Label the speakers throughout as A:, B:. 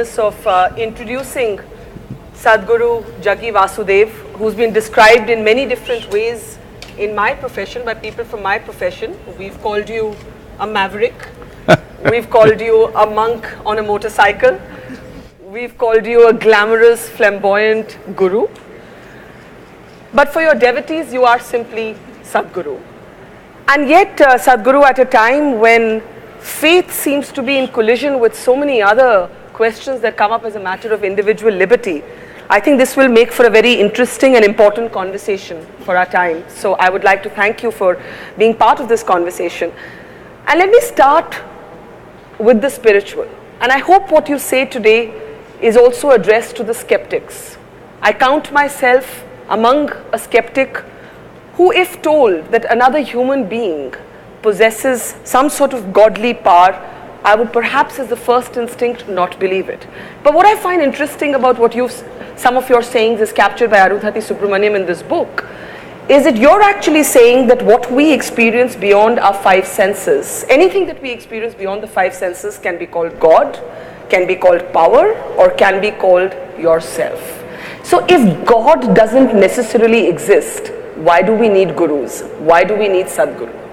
A: business of introducing Sadhguru Jaggi Vasudev, who's been described in many different ways in my profession by people from my profession. We've called you a maverick, we've called you a monk on a motorcycle, we've called you a glamorous, flamboyant guru. But for your devotees, you are simply Sadhguru. And yet, Sadhguru, at a time when faith seems to be in collision with so many other questions that come up as a matter of individual liberty, I think this will make for a very interesting and important conversation for our time. So I would like to thank you for being part of this conversation. And let me start with the spiritual. And I hope what you say today is also addressed to the skeptics. I count myself among a skeptic who, if told that another human being possesses some sort of godly power, I would perhaps as the first instinct not believe it. But what I find interesting about what some of your sayings is captured by Arundhati Subramaniam in this book, is that you're actually saying that what we experience beyond our five senses, anything that we experience beyond the five senses can be called God, can be called power, or can be called yourself. So if God doesn't necessarily exist, why do we need gurus? Why do we need Sadhguru?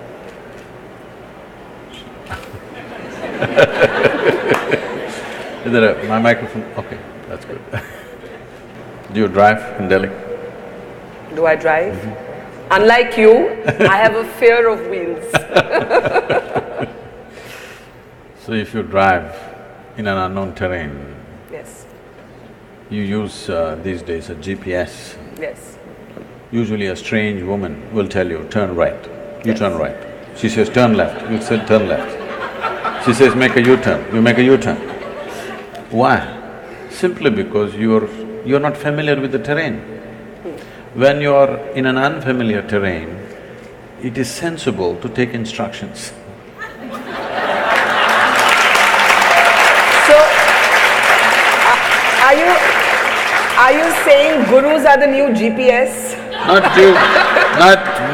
B: Is there my microphone? Okay, that's good. Do you drive in Delhi?
A: Do I drive? Unlike you, I have a fear of wheels.
B: So if you drive in an unknown terrain,
A: Yes.
B: you use these days a GPS.
A: Yes.
B: Usually a strange woman will tell you, turn right, you turn right. She says, turn left, you say, turn left. She says, make a U-turn, you make a U-turn. Why? Simply because you're not familiar with the terrain. When you're in an unfamiliar terrain, it is sensible to take instructions.
A: So, are you saying gurus are the new GPS?
B: Not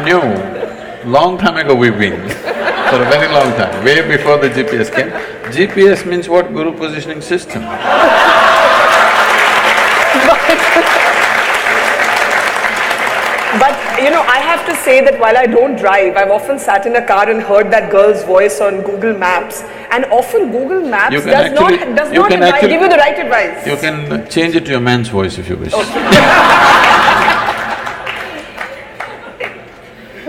B: new. Long time ago we've been, for a very long time, way before the GPS came. GPS means what? Guru Positioning System.
A: But you know, I have to say that while I don't drive, I've often sat in a car and heard that girl's voice on Google Maps, and often Google Maps does not give you the right advice.
B: You can change it to your man's voice if you wish.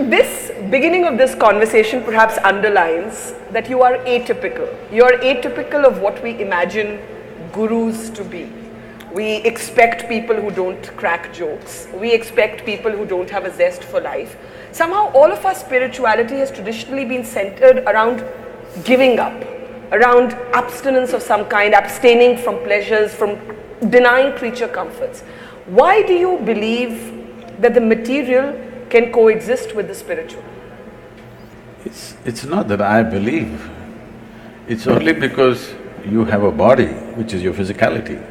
A: This beginning of this conversation perhaps underlines that you are atypical. You are atypical of what we imagine gurus to be. We expect people who don't crack jokes. We expect people who don't have a zest for life. Somehow all of our spirituality has traditionally been centered around giving up, around abstinence of some kind, abstaining from pleasures, from denying creature comforts. Why do you believe that the material can coexist with the spiritual?
B: It's not that I believe, it's only because you have a body, which is your physicality.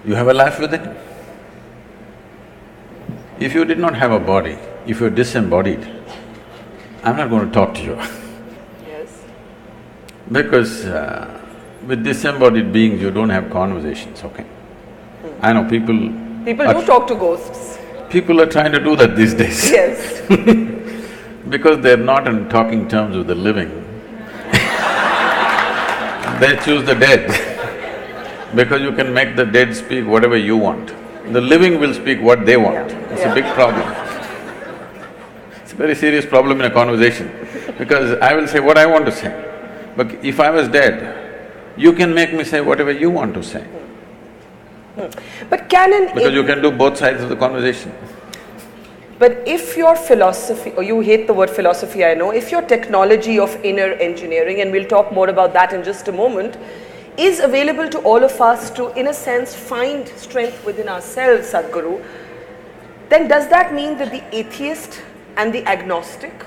B: You have a life within. If you did not have a body, if you're disembodied, I'm not going to talk to you.
A: Yes.
B: Because with disembodied beings, you don't have conversations, okay? I know people…
A: People do talk to ghosts.
B: People are trying to do that these days.
A: Yes.
B: Because they're not in talking terms with the living, they choose the dead. Because you can make the dead speak whatever you want. The living will speak what they want. It's a big problem. It's a very serious problem in a conversation, because I will say what I want to say. But if I was dead, you can make me say whatever you want to say.
A: But can
B: because you can do both sides of the conversation.
A: But if your philosophy, or you hate the word philosophy, I know, if your technology of inner engineering, and we'll talk more about that in just a moment, is available to all of us to, in a sense, find strength within ourselves, Sadhguru, then does that mean that the atheist and the agnostic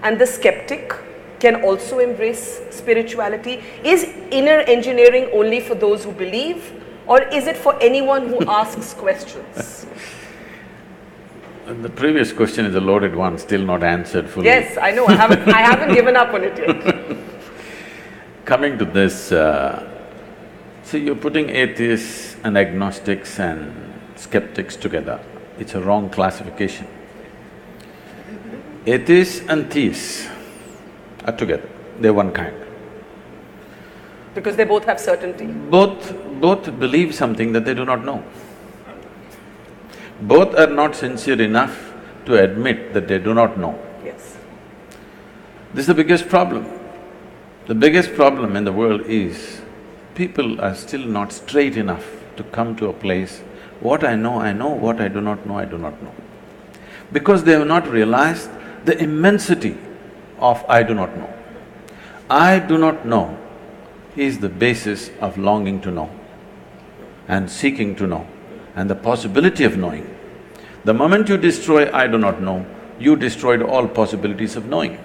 A: and the skeptic can also embrace spirituality? Is inner engineering only for those who believe, or is it for anyone who asks questions?
B: The previous question is a loaded one, still not answered fully.
A: Yes, I know, I haven't given up on it yet.
B: Coming to this, See, you're putting atheists and agnostics and skeptics together. It's a wrong classification. Atheists and theists are together, they're one kind.
A: Because they both have certainty.
B: Both believe something that they do not know. Both are not sincere enough to admit that they do not know.
A: Yes.
B: This is the biggest problem. The biggest problem in the world is people are still not straight enough to come to a place, what I know, what I do not know, I do not know. Because they have not realized the immensity of I do not know. I do not know is the basis of longing to know and seeking to know and the possibility of knowing. The moment you destroy I do not know, you destroyed all possibilities of knowing.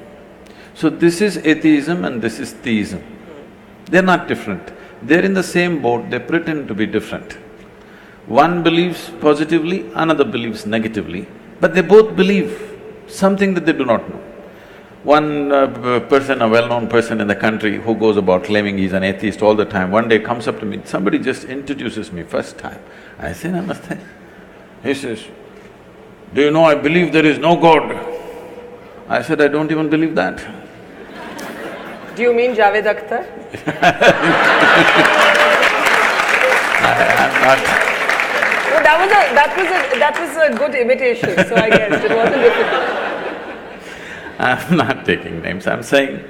B: So this is atheism and this is theism. They're not different. They're in the same boat, they pretend to be different. One believes positively, another believes negatively, but they both believe something that they do not know. One person, a well-known person in the country who goes about claiming he's an atheist all the time, one day comes up to me, somebody just introduces me first time. I say, Namaste. He says, do you know I believe there is no God? I said, I don't even believe that.
A: Do you mean Javed Akhtar?
B: I'm not…
A: No, that was a good imitation, so I guess it wasn't difficult.
B: I'm not taking names, I'm saying,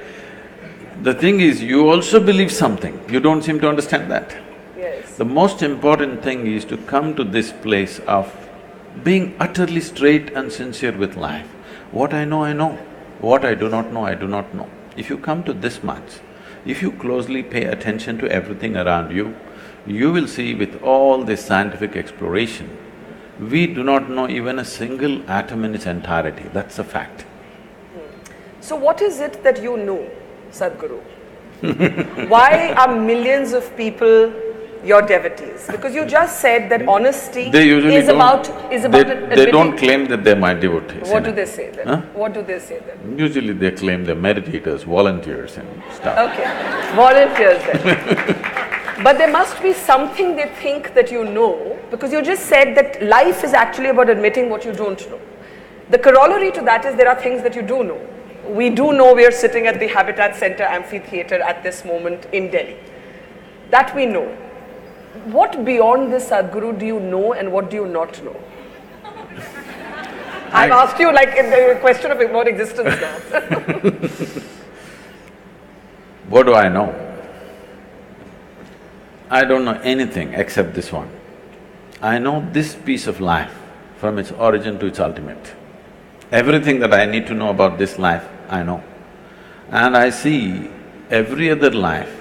B: the thing is, you also believe something, you don't seem to understand that.
A: Yes.
B: The most important thing is to come to this place of being utterly straight and sincere with life. What I know, what I do not know, I do not know. If you come to this much, if you closely pay attention to everything around you, you will see with all this scientific exploration, we do not know even a single atom in its entirety, that's a fact.
A: So what is it that you know, Sadhguru? Why are millions of people your devotees? Because you just said that honesty is about
B: They don't claim that they're my devotees.
A: What do they say then?
B: Huh?
A: What do they say then?
B: Usually they claim they're meditators, volunteers and stuff.
A: Okay, volunteers then. But there must be something they think that you know, because you just said that life is actually about admitting what you don't know. The corollary to that is there are things that you do know. We do know we are sitting at the Habitat Center Amphitheatre at this moment in Delhi. That we know. What beyond this, Sadhguru, do you know and what do you not know? I've asked you like a question of what existence now.
B: What do I know? I don't know anything except this one. I know this piece of life from its origin to its ultimate. Everything that I need to know about this life, I know. And I see every other life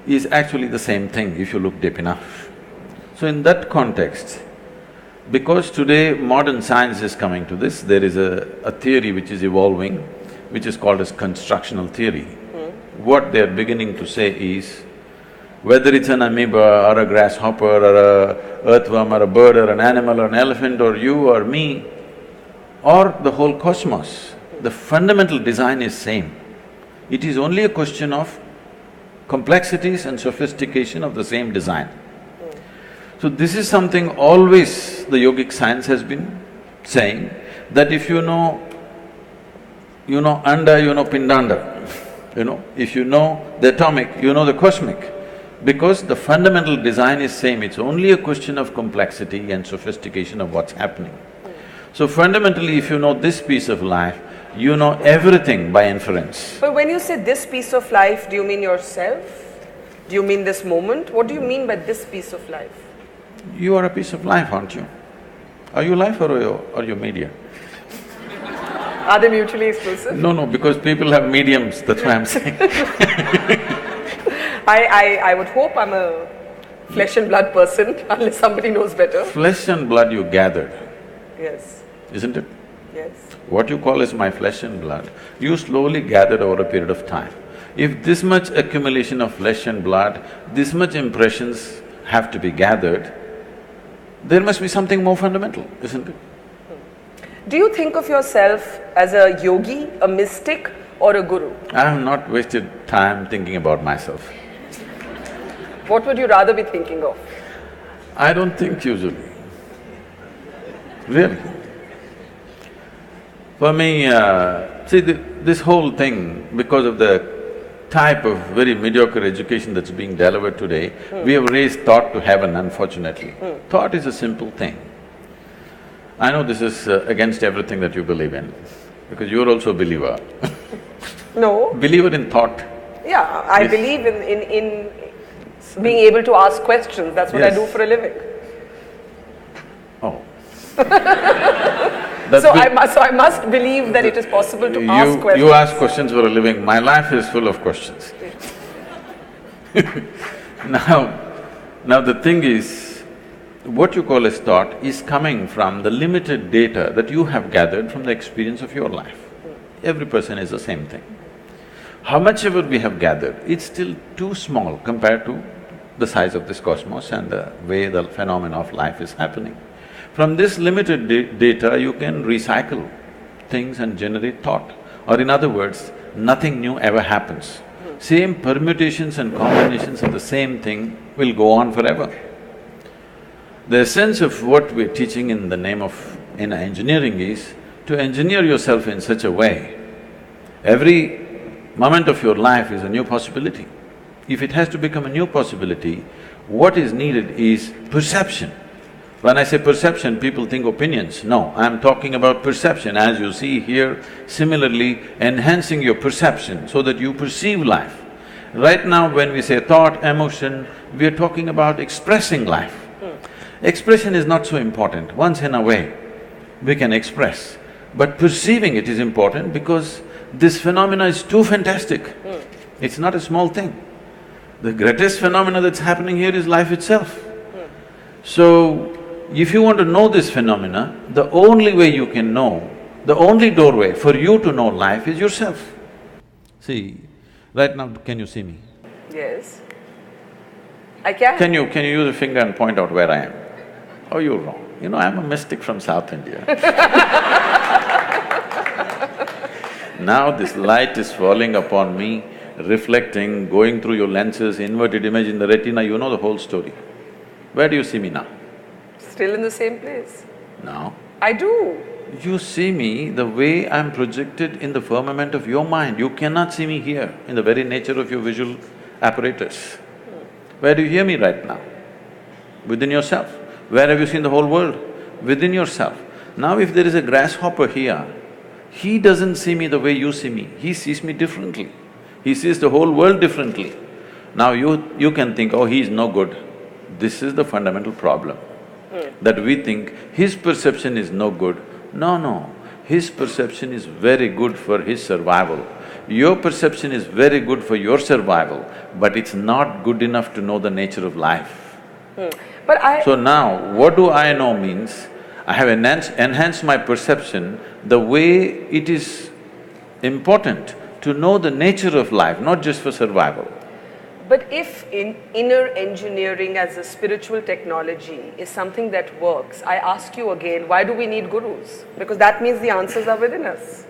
B: is actually the same thing if you look deep enough. So in that context, because today modern science is coming to this, there is a theory which is evolving, which is called as constructional theory. What they're beginning to say is, whether it's an amoeba or a grasshopper or a earthworm or a bird or an animal or an elephant or you or me, or the whole cosmos, the fundamental design is same. It is only a question of complexities and sophistication of the same design. So this is something always the yogic science has been saying, that if you know anda, you know pindanda, if you know the atomic, you know the cosmic. Because the fundamental design is same, it's only a question of complexity and sophistication of what's happening. So fundamentally, if you know this piece of life, you know everything by inference.
A: But when you say this piece of life, do you mean yourself? Do you mean this moment? What do you mean by this piece of life?
B: You are a piece of life, aren't you? Are you life or are you media?
A: Are they mutually exclusive?
B: No, because people have mediums, that's why I'm saying.
A: I would hope I'm a flesh and blood person, unless somebody knows better.
B: Flesh and blood you gathered.
A: Yes.
B: Isn't it?
A: Yes.
B: What you call as my flesh and blood, you slowly gathered over a period of time. If this much accumulation of flesh and blood, this much impressions have to be gathered, there must be something more fundamental, isn't it?
A: Do you think of yourself as a yogi, a mystic or a guru?
B: I have not wasted time thinking about myself.
A: What would you rather be thinking of?
B: I don't think usually, really. For me, this whole thing, because of the type of very mediocre education that's being delivered today, we have raised thought to heaven, unfortunately. Thought is a simple thing. I know this is against everything that you believe in, because you're also a believer.
A: No.
B: Believer in thought.
A: Yeah, I believe in being able to ask questions. That's what I do for a living.
B: Oh.
A: So I must believe that it is possible to ask questions.
B: You ask questions for a living. My life is full of questions. Now the thing is, what you call as thought is coming from the limited data that you have gathered from the experience of your life. Every person is the same thing. How much ever we have gathered, it's still too small compared to the size of this cosmos and the way the phenomena of life is happening. From this limited data, you can recycle things and generate thought. Or in other words, nothing new ever happens. Same permutations and combinations of the same thing will go on forever. The essence of what we're teaching in the name of… in engineering is to engineer yourself in such a way, every moment of your life is a new possibility. If it has to become a new possibility, what is needed is perception. When I say perception, people think opinions. No, I'm talking about perception, as you see here, similarly enhancing your perception so that you perceive life. Right now when we say thought, emotion, we are talking about expressing life. Expression is not so important. Once in a way, we can express. But perceiving it is important because this phenomena is too fantastic. It's not a small thing. The greatest phenomena that's happening here is life itself. So, if you want to know this phenomena, the only way you can know, the only doorway for you to know life is yourself. See, right now, can you see me?
A: Yes. I can.
B: Can you use a finger and point out where I am? Oh, you're wrong. You know, I'm a mystic from South India. Now this light is falling upon me, reflecting, going through your lenses, inverted image in the retina, you know the whole story. Where do you see me now?
A: Still in the same place.
B: Now?
A: I do.
B: You see me the way I'm projected in the firmament of your mind. You cannot see me here in the very nature of your visual apparatus. Where do you hear me right now? Within yourself. Where have you seen the whole world? Within yourself. Now if there is a grasshopper here, he doesn't see me the way you see me, he sees me differently. He sees the whole world differently. Now you can think, oh, he is no good. This is the fundamental problem. That we think his perception is no good. No, his perception is very good for his survival. Your perception is very good for your survival, but it's not good enough to know the nature of life. So now, what do I know means, I have enhanced my perception the way it is important to know the nature of life, not just for survival.
A: But if inner engineering as a spiritual technology is something that works, I ask you again, why do we need gurus? Because that means the answers are within us.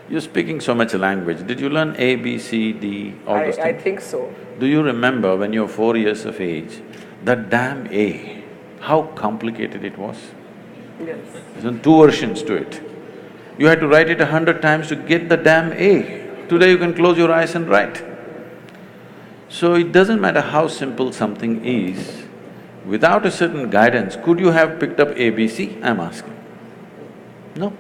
B: You're speaking so much language. Did you learn A, B, C, D, all those things?
A: I think so.
B: Do you remember when you were 4 years of age, that damn A, how complicated it was?
A: Yes.
B: There's 2 versions to it. You had to write it 100 times to get the damn A. Today you can close your eyes and write. So it doesn't matter how simple something is, without a certain guidance, could you have picked up ABC, I'm asking? No.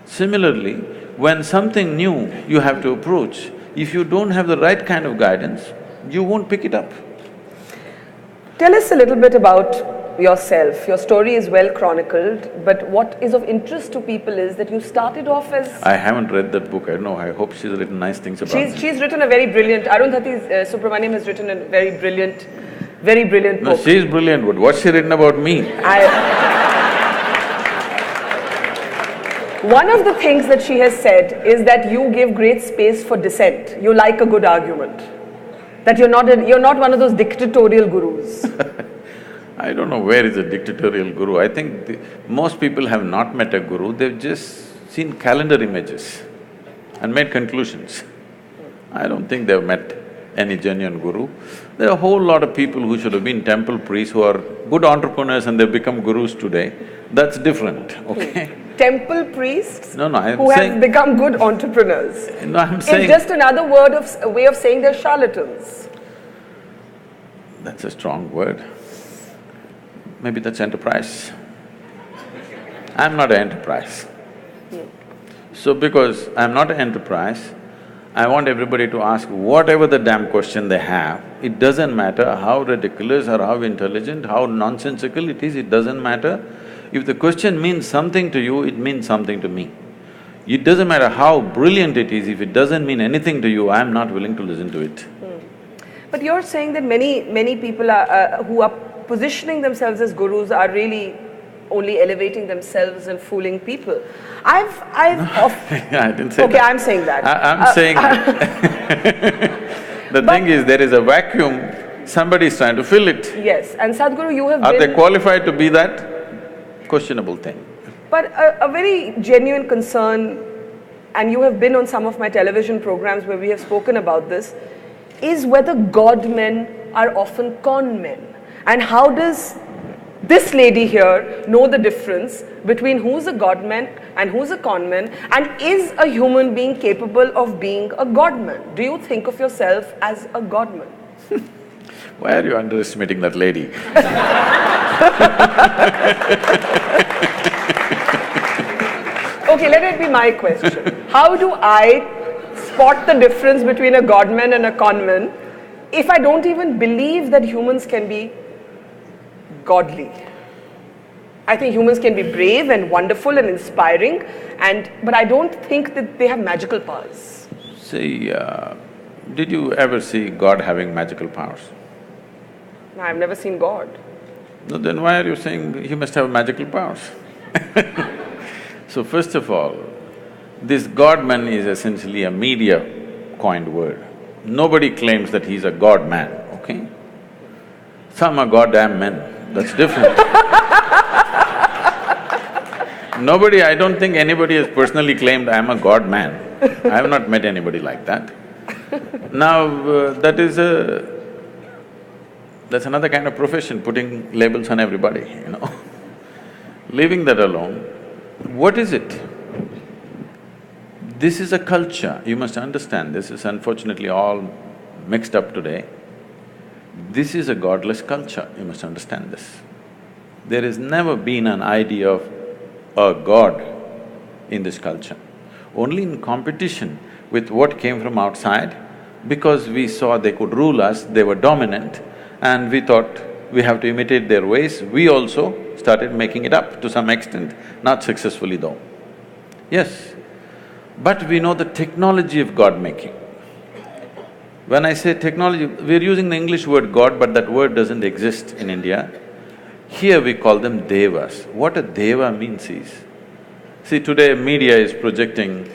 B: Similarly, when something new you have to approach, if you don't have the right kind of guidance, you won't pick it up.
A: Tell us a little bit about yourself. Your story is well chronicled, but what is of interest to people is that you started off as…
B: I haven't read that book, I know, I hope she's written nice things about me.
A: She's written a very brilliant… Arundhati Subramaniam has written a very brilliant book.
B: No, she's brilliant, but what's she written about me?
A: One of the things that she has said is that you give great space for dissent. You like a good argument. That you're not one of those dictatorial gurus.
B: I don't know where is a dictatorial guru. I think most people have not met a guru, they've just seen calendar images and made conclusions. I don't think they've met any genuine guru. There are a whole lot of people who should have been temple priests who are good entrepreneurs and they've become gurus today. That's different, okay?
A: Temple priests
B: No, no, I'm
A: who
B: saying…
A: have become good entrepreneurs.
B: No, I'm saying…
A: It's just another way of saying they're charlatans.
B: That's a strong word. Maybe that's enterprise. I'm not an enterprise. So because I'm not an enterprise, I want everybody to ask whatever the damn question they have. It doesn't matter how ridiculous or how intelligent, how nonsensical it is, it doesn't matter. If the question means something to you, it means something to me. It doesn't matter how brilliant it is, if it doesn't mean anything to you, I'm not willing to listen to it.
A: But you're saying that many people who are positioning themselves as gurus are really only elevating themselves and fooling people.
B: I didn't say that.
A: Okay, I'm saying that.
B: I'm saying… The thing is, there is a vacuum, somebody is trying to fill it.
A: Yes, and Sadhguru, you have
B: Are
A: been…
B: they qualified to be that? Questionable thing.
A: But a very genuine concern, and you have been on some of my television programs where we have spoken about this, is whether God men are often con men. And how does this lady here know the difference between who's a God man and who's a con man, and is a human being capable of being a God man? Do you think of yourself as a God man?
B: Why are you underestimating that lady?
A: Okay, let it be my question. How do I spot the difference between a God man and a con man if I don't even believe that humans can be godly? I think humans can be brave and wonderful and inspiring, but I don't think that they have magical powers.
B: See, did you ever see God having magical powers?
A: No, I've never seen God.
B: No, then why are you saying he must have magical powers? So first of all, this God-man is essentially a media-coined word. Nobody claims that he's a God-man, okay? Some are goddamn men, that's different. Nobody… I don't think anybody has personally claimed I'm a God-man. I have not met anybody like that. Now, that's another kind of profession, putting labels on everybody, you know. Leaving that alone, what is it? This is a culture, you must understand, this is unfortunately all mixed up today. This is a godless culture, you must understand this. There has never been an idea of a god in this culture. Only in competition with what came from outside, because we saw they could rule us, they were dominant, and we thought we have to imitate their ways, we also started making it up to some extent, not successfully though. Yes, but we know the technology of God-making. When I say technology, we're using the English word God, but that word doesn't exist in India. Here we call them devas. What a deva means is, see, today media is projecting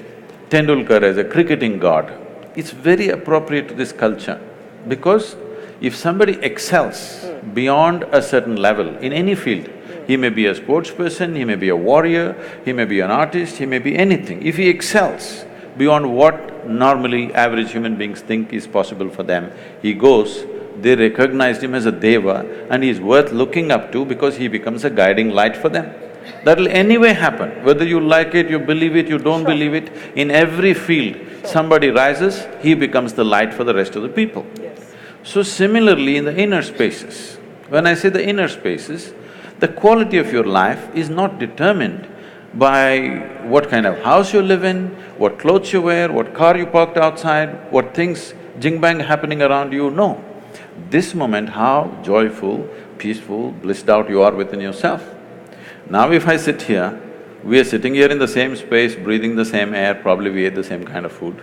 B: Tendulkar as a cricketing god. It's very appropriate to this culture, because if somebody excels beyond a certain level in any field, he may be a sports person, he may be a warrior, he may be an artist, he may be anything. If he excels beyond what normally average human beings think is possible for them, he goes, they recognize him as a deva and he is worth looking up to because he becomes a guiding light for them. That'll anyway happen, whether you like it, you believe it, you don't believe it, in every field, somebody rises, he becomes the light for the rest of the people.
A: Yes.
B: So similarly in the inner spaces, when I say the inner spaces, the quality of your life is not determined by what kind of house you live in, what clothes you wear, what car you parked outside, what things jing-bang happening around you, no. This moment, how joyful, peaceful, blissed out you are within yourself. Now if I sit here, we are sitting here in the same space, breathing the same air, probably we ate the same kind of food.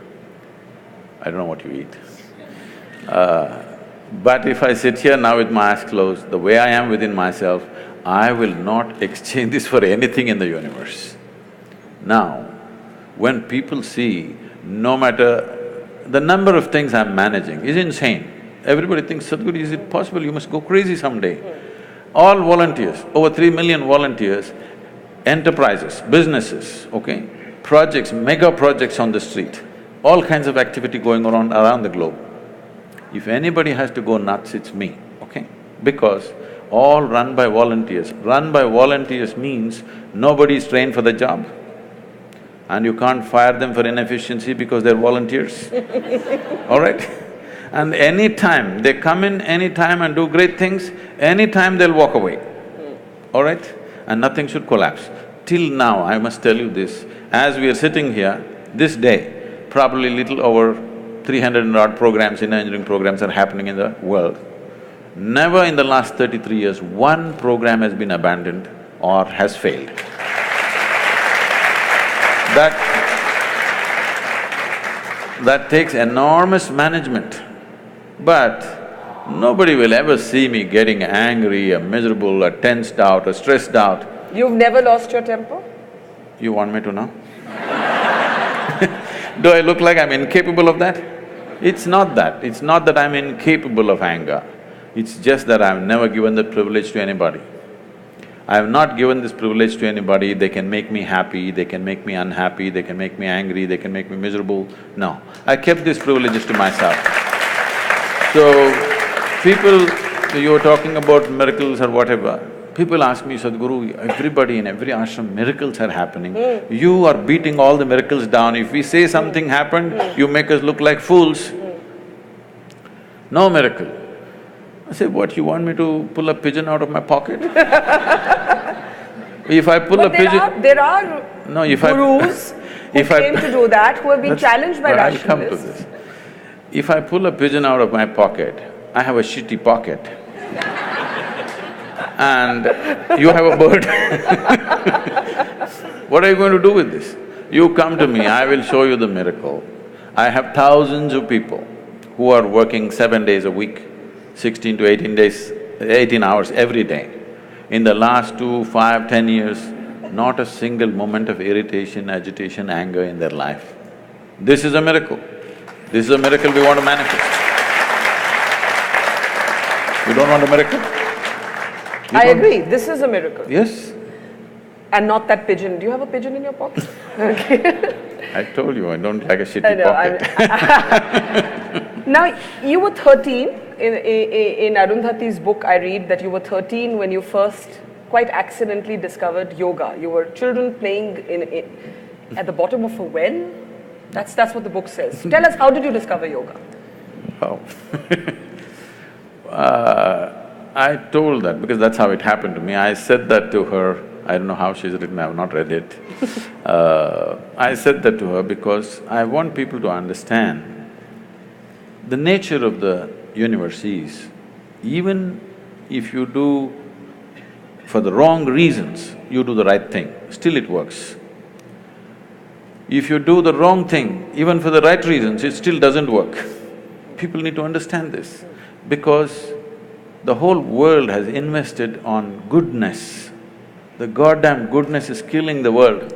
B: I don't know what you eat. But if I sit here now with my eyes closed, the way I am within myself, I will not exchange this for anything in the universe. Now, when people see, no matter… the number of things I'm managing is insane. Everybody thinks, Sadhguru, is it possible? You must go crazy someday. All volunteers, over 3 million volunteers, enterprises, businesses, okay, projects, mega projects on the street, all kinds of activity going around the globe. If anybody has to go nuts, it's me, okay? Because all run by volunteers. Run by volunteers means nobody is trained for the job and you can't fire them for inefficiency because they're volunteers, all right? And anytime they come in, anytime and do great things, anytime they'll walk away, all right? And nothing should collapse. Till now, I must tell you this, as we are sitting here, this day, probably little over 300 and odd programs, in engineering programs are happening in the world. Never in the last 33 years, one program has been abandoned or has failed. That takes enormous management, but nobody will ever see me getting angry or miserable or tensed out or stressed out.
A: You've never lost your temper?
B: You want me to know? Do I look like I'm incapable of that? It's not that. It's not that I'm incapable of anger. It's just that I've never given that privilege to anybody. I have not given this privilege to anybody. They can make me happy, they can make me unhappy, they can make me angry, they can make me miserable. No, I kept these privileges to myself. So, people… you were talking about miracles or whatever, people ask me, Sadhguru, everybody in every ashram, miracles are happening. You are beating all the miracles down. If we say something happened, you make us look like fools. No miracle. I say, what, you want me to pull a pigeon out of my pocket? If I pull a pigeon…
A: there are
B: No, if
A: gurus who claim to do that, who have been challenged by
B: rationalists. I'll come to
A: rationalists.
B: this. If I pull a pigeon out of my pocket, I have a shitty pocket. And you have a bird. What are you going to do with this? You come to me, I will show you the miracle. I have thousands of people who are working 7 days a week, 16 to 18 hours every day. In the last 2, 5, 10 years, not a single moment of irritation, agitation, anger in their life. This is a miracle. This is a miracle we want to manifest. You don't want a miracle?
A: I agree, this is a miracle.
B: Yes.
A: And not that pigeon. Do you have a pigeon in your pocket? Okay.
B: I told you, I don't like a shitty pocket.
A: Now, you were 13, in Arundhati's book I read that you were 13 when you first quite accidentally discovered yoga. You were children playing at the bottom of a well. That's what the book says. Tell us, how did you discover yoga?
B: Oh. I told that because that's how it happened to me. I said that to her, I don't know how she's written, I have not read it. I said that to her because I want people to understand the nature of the universe is, even if you do for the wrong reasons, you do the right thing, still it works. If you do the wrong thing, even for the right reasons, it still doesn't work. People need to understand this, because the whole world has invested on goodness. The goddamn goodness is killing the world.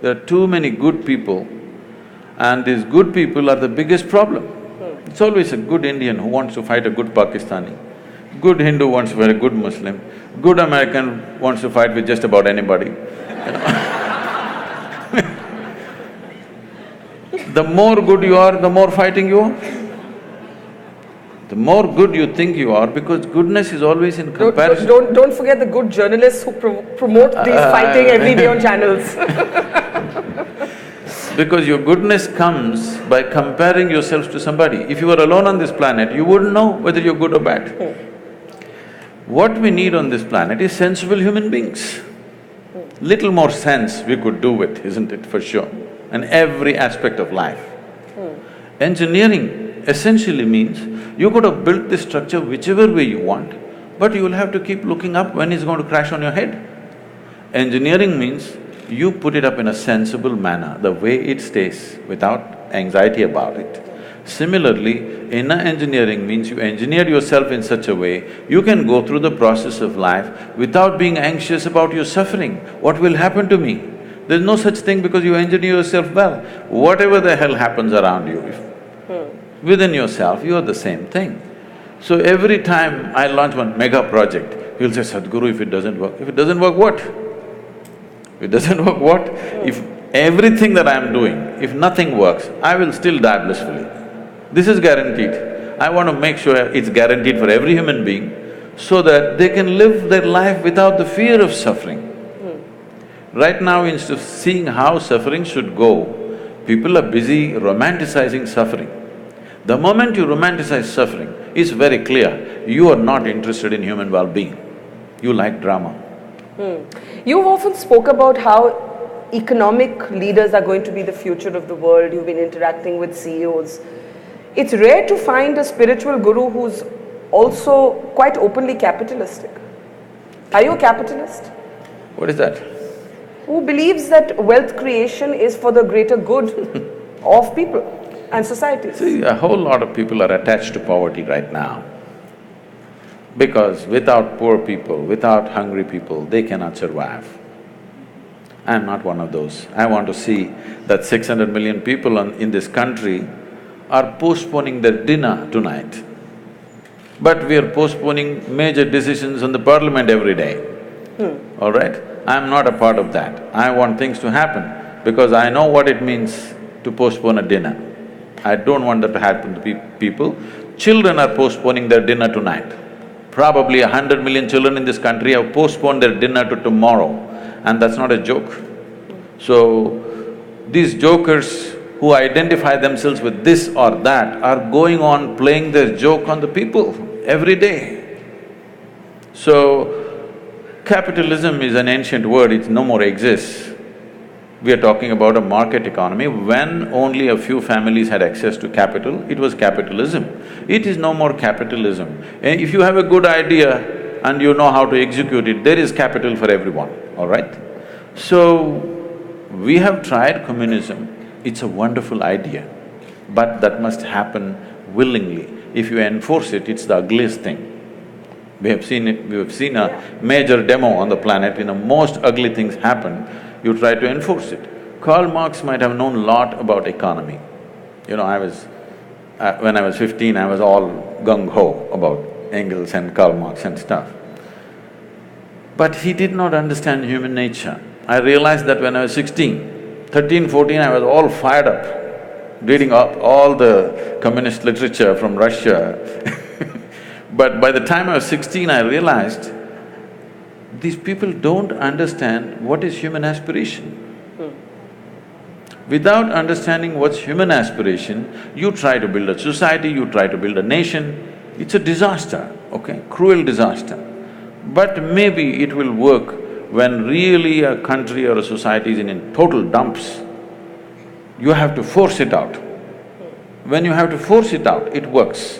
B: There are too many good people, and these good people are the biggest problem. It's always a good Indian who wants to fight a good Pakistani, good Hindu wants to fight a good Muslim, good American wants to fight with just about anybody, The more good you are, the more fighting you are. The more good you think you are, because goodness is always in comparison.
A: Don't forget the good journalists who promote these fighting every day on channels.
B: Because your goodness comes by comparing yourself to somebody. If you were alone on this planet, you wouldn't know whether you're good or bad. What we need on this planet is sensible human beings. Little more sense we could do with, isn't it, for sure, in every aspect of life. Engineering essentially means you could have built this structure whichever way you want, but you will have to keep looking up when it's going to crash on your head. Engineering means you put it up in a sensible manner, the way it stays, without anxiety about it. Similarly, inner engineering means you engineer yourself in such a way, you can go through the process of life without being anxious about your suffering. What will happen to me? There's no such thing because you engineer yourself well. Whatever the hell happens around you, within yourself, you are the same thing. So every time I launch one mega project, you'll say, Sadhguru, if it doesn't work, if it doesn't work, what? If it doesn't work, what? If everything that I'm doing, if nothing works, I will still die blissfully. This is guaranteed. I want to make sure it's guaranteed for every human being so that they can live their life without the fear of suffering. Right now, instead of seeing how suffering should go, people are busy romanticizing suffering. The moment you romanticize suffering, it's very clear, you are not interested in human well-being. You like drama.
A: You've often spoke about how economic leaders are going to be the future of the world. You've been interacting with CEOs. It's rare to find a spiritual guru who's also quite openly capitalistic. Are you a capitalist?
B: What is that?
A: Who believes that wealth creation is for the greater good of people and societies?
B: See, a whole lot of people are attached to poverty right now. Because without poor people, without hungry people, they cannot survive. I'm not one of those. I want to see that 600 million people in this country are postponing their dinner tonight. But we are postponing major decisions on the parliament every day. All right? I'm not a part of that. I want things to happen because I know what it means to postpone a dinner. I don't want that to happen to people. Children are postponing their dinner tonight. Probably 100 million children in this country have postponed their dinner to tomorrow, and that's not a joke. So, these jokers who identify themselves with this or that are going on playing their joke on the people every day. So, capitalism is an ancient word, it no more exists. We are talking about a market economy. When only a few families had access to capital, it was capitalism. It is no more capitalism. If you have a good idea and you know how to execute it, there is capital for everyone, all right? So, we have tried communism, it's a wonderful idea, but that must happen willingly. If you enforce it, it's the ugliest thing. We have seen it, we have seen a major demo on the planet, most ugly things happen, you try to enforce it. Karl Marx might have known a lot about economy. When I was 15, I was all gung-ho about Engels and Karl Marx and stuff. But he did not understand human nature. I realized that when I was 16, 13, 14, I was all fired up, reading up all the communist literature from Russia. But by the time I was 16, I realized these people don't understand what is human aspiration. Without understanding what's human aspiration, you try to build a society, you try to build a nation, it's a disaster, okay, cruel disaster. But maybe it will work when really a country or a society is in total dumps. You have to force it out. When you have to force it out, it works,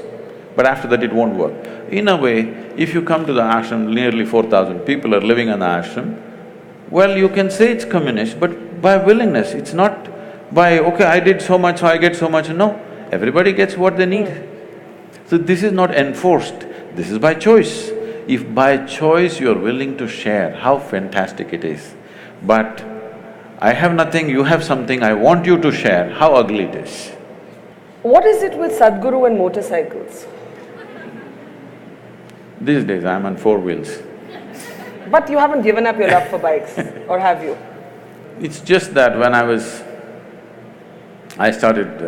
B: but after that it won't work. In a way, if you come to the ashram, nearly 4,000 people are living in the ashram, well, you can say it's communist, but by willingness, it's not by, okay, I did so much, so I get so much, no. Everybody gets what they need. So this is not enforced, this is by choice. If by choice you're willing to share, how fantastic it is. But I have nothing, you have something, I want you to share, how ugly it is.
A: What is it with Sadhguru and motorcycles?
B: These days I'm on 4 wheels.
A: But you haven't given up your love for bikes, or have you?
B: It's just that when I started,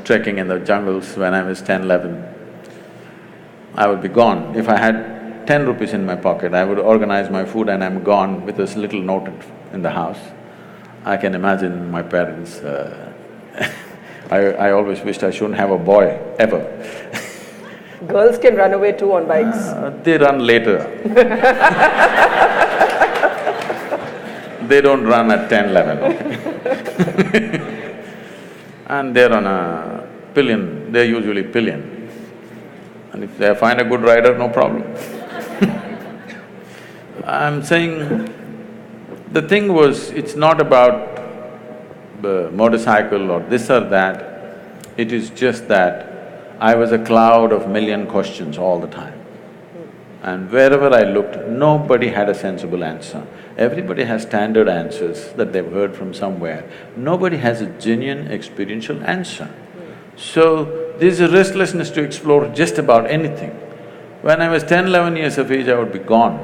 B: trekking in the jungles when I was 10, 11, I would be gone. If I had 10 rupees in my pocket, I would organize my food and I'm gone with this little note in the house. I can imagine my parents, I always wished I shouldn't have a boy, ever.
A: Girls can run away too on bikes.
B: They run later. They don't run at 10, 11, okay? And they're on a pillion, they're usually pillion. And if they find a good rider, no problem. I'm saying, the thing was, it's not about the motorcycle or this or that, it is just that I was a cloud of million questions all the time. And wherever I looked, nobody had a sensible answer. Everybody has standard answers that they've heard from somewhere. Nobody has a genuine experiential answer. So, there's a restlessness to explore just about anything. When I was 10, 11 years of age, I would be gone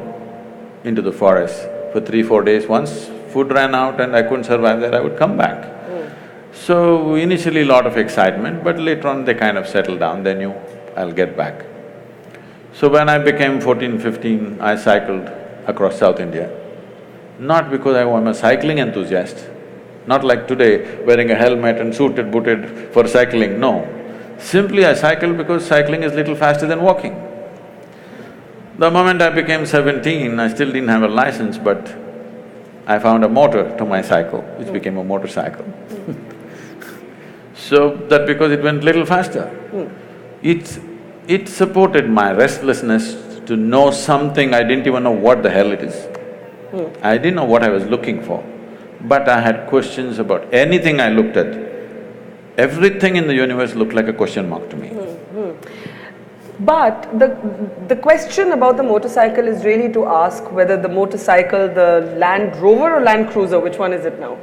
B: into the forest for 3, 4 days. Once food ran out and I couldn't survive there, I would come back. So initially lot of excitement, but later on they kind of settled down, they knew I'll get back. So when I became 14, 15, I cycled across South India. Not because I'm a cycling enthusiast, not like today, wearing a helmet and suited, booted for cycling, no. Simply I cycled because cycling is little faster than walking. The moment I became 17, I still didn't have a license, but I found a motor to my cycle, which became a motorcycle. So that because it went little faster. It supported my restlessness to know something, I didn't even know what the hell it is. I didn't know what I was looking for, but I had questions about anything I looked at. Everything in the universe looked like a question mark to me.
A: But the question about the motorcycle is really to ask whether the motorcycle, the Land Rover or Land Cruiser, which one is it now?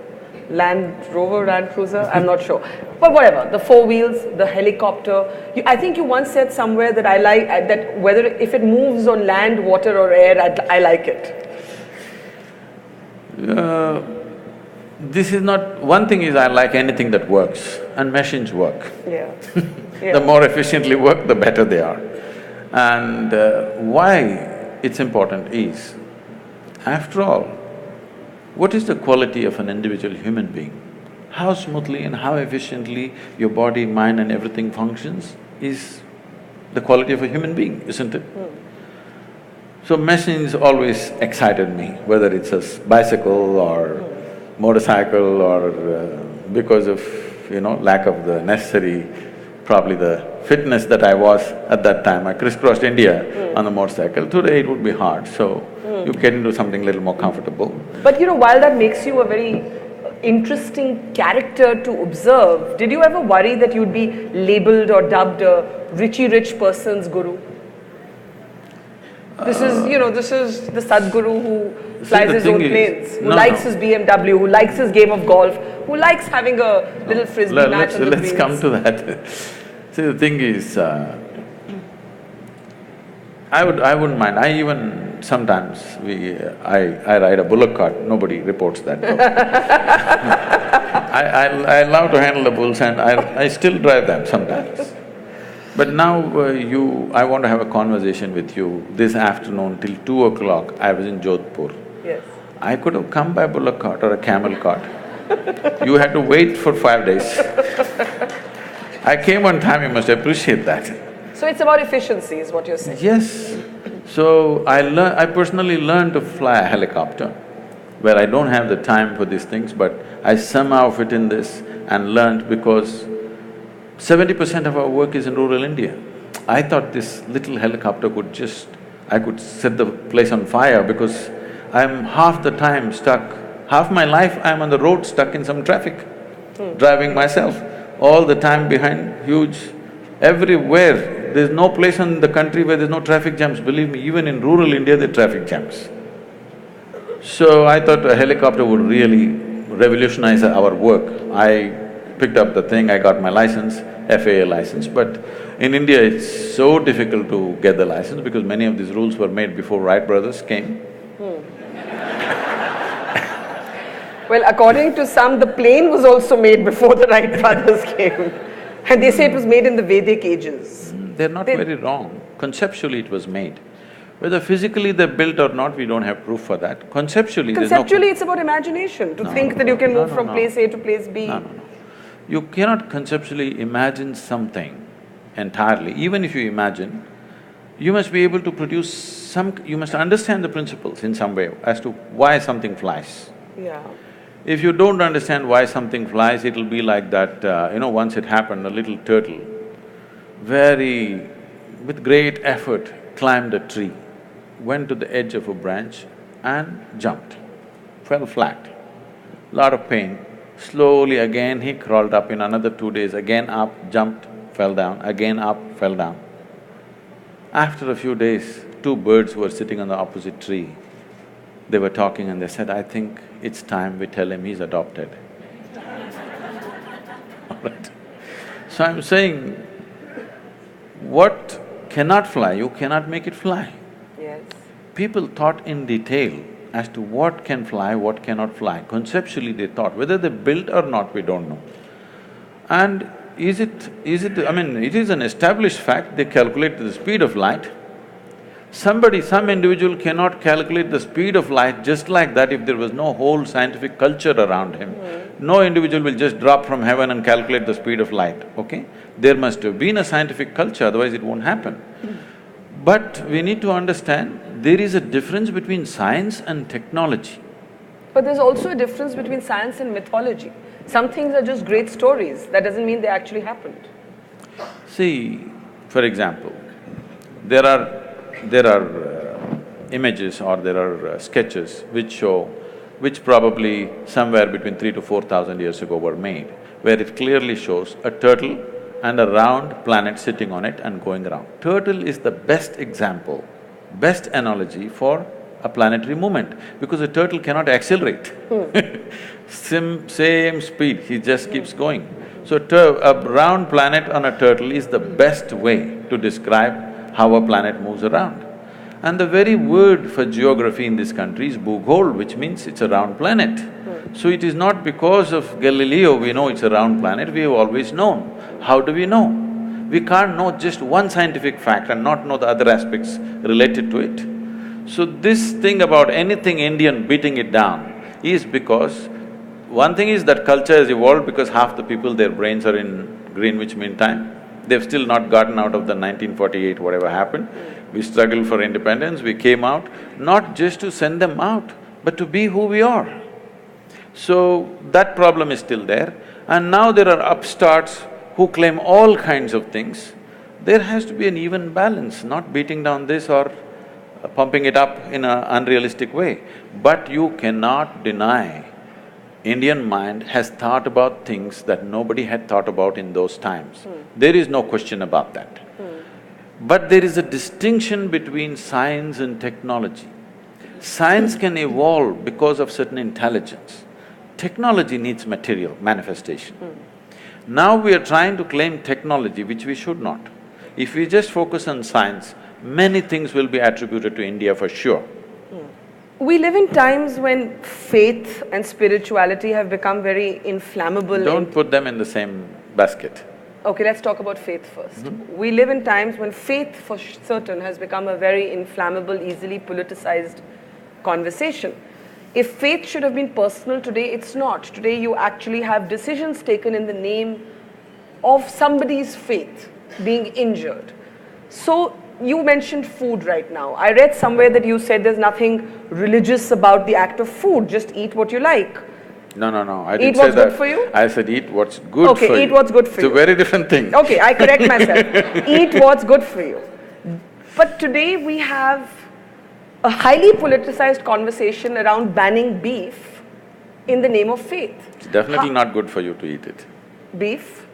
A: Land Rover, Land Cruiser, I'm not sure. But whatever, the four wheels, the helicopter. I think you once said somewhere that I like, that whether if it moves on land, water or air, I like it.
B: This is not… One thing is I like anything that works, and machines work.
A: Yeah.
B: The more efficiently work, the better they are. And why it's important is, after all, what is the quality of an individual human being? How smoothly and how efficiently your body, mind and everything functions is the quality of a human being, isn't it? So machines always excited me, whether it's a bicycle or motorcycle or because of, lack of the necessary, probably the fitness that I was at that time. I crisscrossed India on a motorcycle. Today it would be hard, so you get into something little more comfortable.
A: But while that makes you a very interesting character to observe, did you ever worry that you'd be labeled or dubbed a rich person's guru? This is the Sadhguru who flies his own planes, who likes his BMW, who likes his game of golf, who likes having a little frisbee match on the
B: Let's come to that. See, the thing is, I wouldn't mind. I even sometimes I ride a bullock cart. Nobody reports that. I love to handle the bulls and I still drive them sometimes. But now I want to have a conversation with you. This afternoon till 2 o'clock, I was in Jodhpur.
A: Yes.
B: I could have come by bullock cart or a camel cart. You had to wait for 5 days. I came on time, you must appreciate that.
A: So it's about efficiency is what you're saying?
B: Yes. So I personally learned to fly a helicopter, where I don't have the time for these things, but I somehow fit in this and learned because 70% of our work is in rural India. I thought this little helicopter I could set the place on fire because I'm half the time stuck, half my life I'm on the road stuck in some traffic, driving myself, all the time behind huge… Everywhere, there's no place in the country where there's no traffic jams. Believe me, even in rural India there are traffic jams. So I thought a helicopter would really revolutionize our work. I picked up the thing, I got my license, FAA license, but in India it's so difficult to get the license because many of these rules were made before Wright brothers came.
A: Well, according to some, the plane was also made before the Wright brothers came. And they say it was made in the Vedic ages.
B: They're not very wrong. Conceptually it was made. Whether physically they're built or not, we don't have proof for that. Conceptually,
A: Conceptually, it's about imagination, to think that you can move from place A to place B.
B: No. You cannot conceptually imagine something entirely. Even if you imagine, you must be able to produce you must understand the principles in some way as to why something flies.
A: Yeah.
B: If you don't understand why something flies, it'll be like that, once it happened, a little turtle, with great effort, climbed a tree, went to the edge of a branch and jumped, fell flat, lot of pain. Slowly again he crawled up in another 2 days, again up, jumped, fell down, again up, fell down. After a few days, two birds were sitting on the opposite tree. They were talking and they said, I think it's time we tell him he's adopted. All right. So I'm saying, what cannot fly, you cannot make it fly.
A: Yes.
B: People thought in detail as to what can fly, what cannot fly. Conceptually they thought, whether they built or not, we don't know. And I mean, it is an established fact, they calculate the speed of light. Some individual cannot calculate the speed of light just like that if there was no whole scientific culture around him. No individual will just drop from heaven and calculate the speed of light, okay? There must have been a scientific culture, otherwise it won't happen. But we need to understand, there is a difference between science and technology.
A: But there's also a difference between science and mythology. Some things are just great stories, that doesn't mean they actually happened.
B: See, for example, there are images or there are sketches which probably somewhere between 3,000 to 4,000 years ago were made, where it clearly shows a turtle and a round planet sitting on it and going around. Turtle is the best example, best analogy for a planetary movement, because a turtle cannot accelerate. Same speed, he just keeps going. So a round planet on a turtle is the best way to describe how a planet moves around. And the very word for geography in this country is Bhugol, which means it's a round planet. So it is not because of Galileo we know it's a round planet, we have always known. How do we know? We can't know just one scientific fact and not know the other aspects related to it. So this thing about anything Indian beating it down is because one thing is that culture has evolved because half the people, their brains are in Greenwich Mean Time. They've still not gotten out of the 1948, whatever happened. We struggled for independence, we came out, not just to send them out, but to be who we are. So that problem is still there. And now there are upstarts who claim all kinds of things. There has to be an even balance, not beating down this or pumping it up in an unrealistic way. But you cannot deny Indian mind has thought about things that nobody had thought about in those times. There is no question about that. But there is a distinction between science and technology. Science can evolve because of certain intelligence. Technology needs material, manifestation. Now we are trying to claim technology, which we should not. If we just focus on science, many things will be attributed to India for sure.
A: We live in times when faith and spirituality have become very inflammable.
B: Don't put them in the same basket.
A: Okay, let's talk about faith first. We live in times when faith for certain has become a very inflammable, easily politicized conversation. If faith should have been personal today, it's not. Today you actually have decisions taken in the name of somebody's faith being injured. So, you mentioned food right now. I read somewhere that you said there's nothing religious about the act of food, just eat what you like.
B: No, I
A: Eat
B: didn't say that.
A: what's good for you?
B: I said eat what's good for you.
A: Okay, eat what's good for you.
B: It's a very different thing.
A: Okay, I correct myself. Eat what's good for you. But today we have a highly politicized conversation around banning beef in the name of faith.
B: It's definitely not good for you to eat it.
A: Beef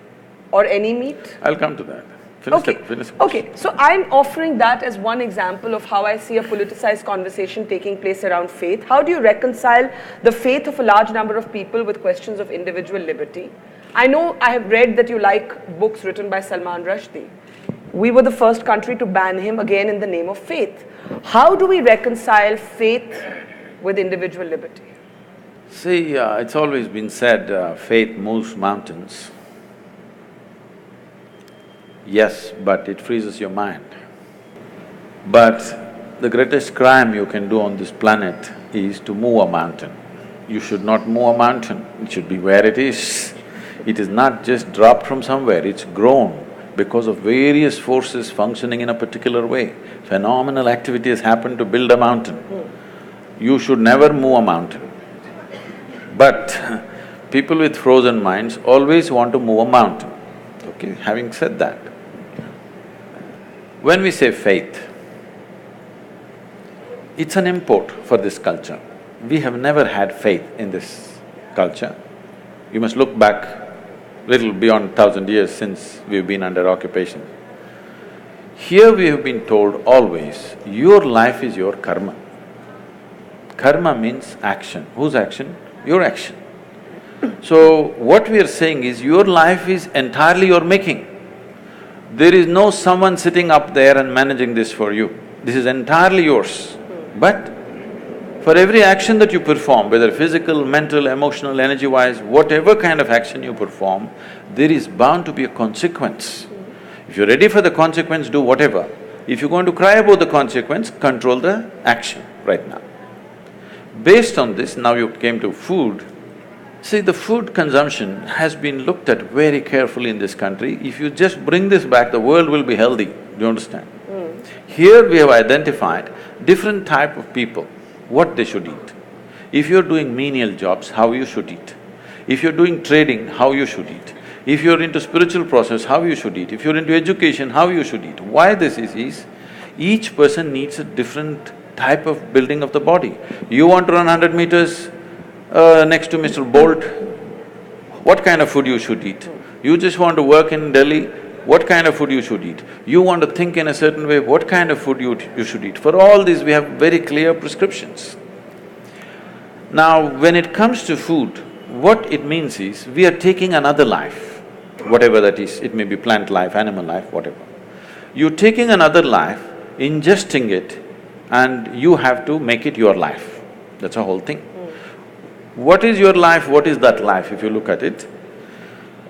A: or any meat?
B: I'll come to that. Finish.
A: Okay, so I'm offering that as one example of how I see a politicized conversation taking place around faith. How do you reconcile the faith of a large number of people with questions of individual liberty? I know I have read that you like books written by Salman Rushdie. We were the first country to ban him again in the name of faith. How do we reconcile faith with individual liberty?
B: See, it's always been said, faith moves mountains. Yes, but it freezes your mind. But the greatest crime you can do on this planet is to move a mountain. You should not move a mountain, it should be where it is. It is not just dropped from somewhere, it's grown because of various forces functioning in a particular way. Phenomenal activity has happened to build a mountain. You should never move a mountain. But people with frozen minds always want to move a mountain. Okay, having said that, when we say faith, it's an import for this culture. We have never had faith in this culture. You must look back little beyond 1,000 years since we've been under occupation. Here we have been told always, your life is your karma. Karma means action. Whose action? Your action. So, what we are saying is, your life is entirely your making. There is no someone sitting up there and managing this for you. This is entirely yours. But For every action that you perform, whether physical, mental, emotional, energy-wise, whatever kind of action you perform, there is bound to be a consequence. If you're ready for the consequence, do whatever. If you're going to cry about the consequence, control the action right now. Based on this, now you came to food. See, the food consumption has been looked at very carefully in this country. If you just bring this back, the world will be healthy, do you understand? Here we have identified different type of people, what they should eat. If you're doing menial jobs, how you should eat. If you're doing trading, how you should eat. If you're into spiritual process, how you should eat. If you're into education, how you should eat. Why this is each person needs a different type of building of the body. You want to run 100 meters next to Mr. Bolt, what kind of food you should eat? You just want to work in Delhi, what kind of food you should eat? You want to think in a certain way, what kind of food you should eat? For all these, we have very clear prescriptions. Now, when it comes to food, what it means is, we are taking another life, whatever that is, it may be plant life, animal life, whatever. You're taking another life, ingesting it, and you have to make it your life. That's the whole thing. What is your life, what is that life, if you look at it?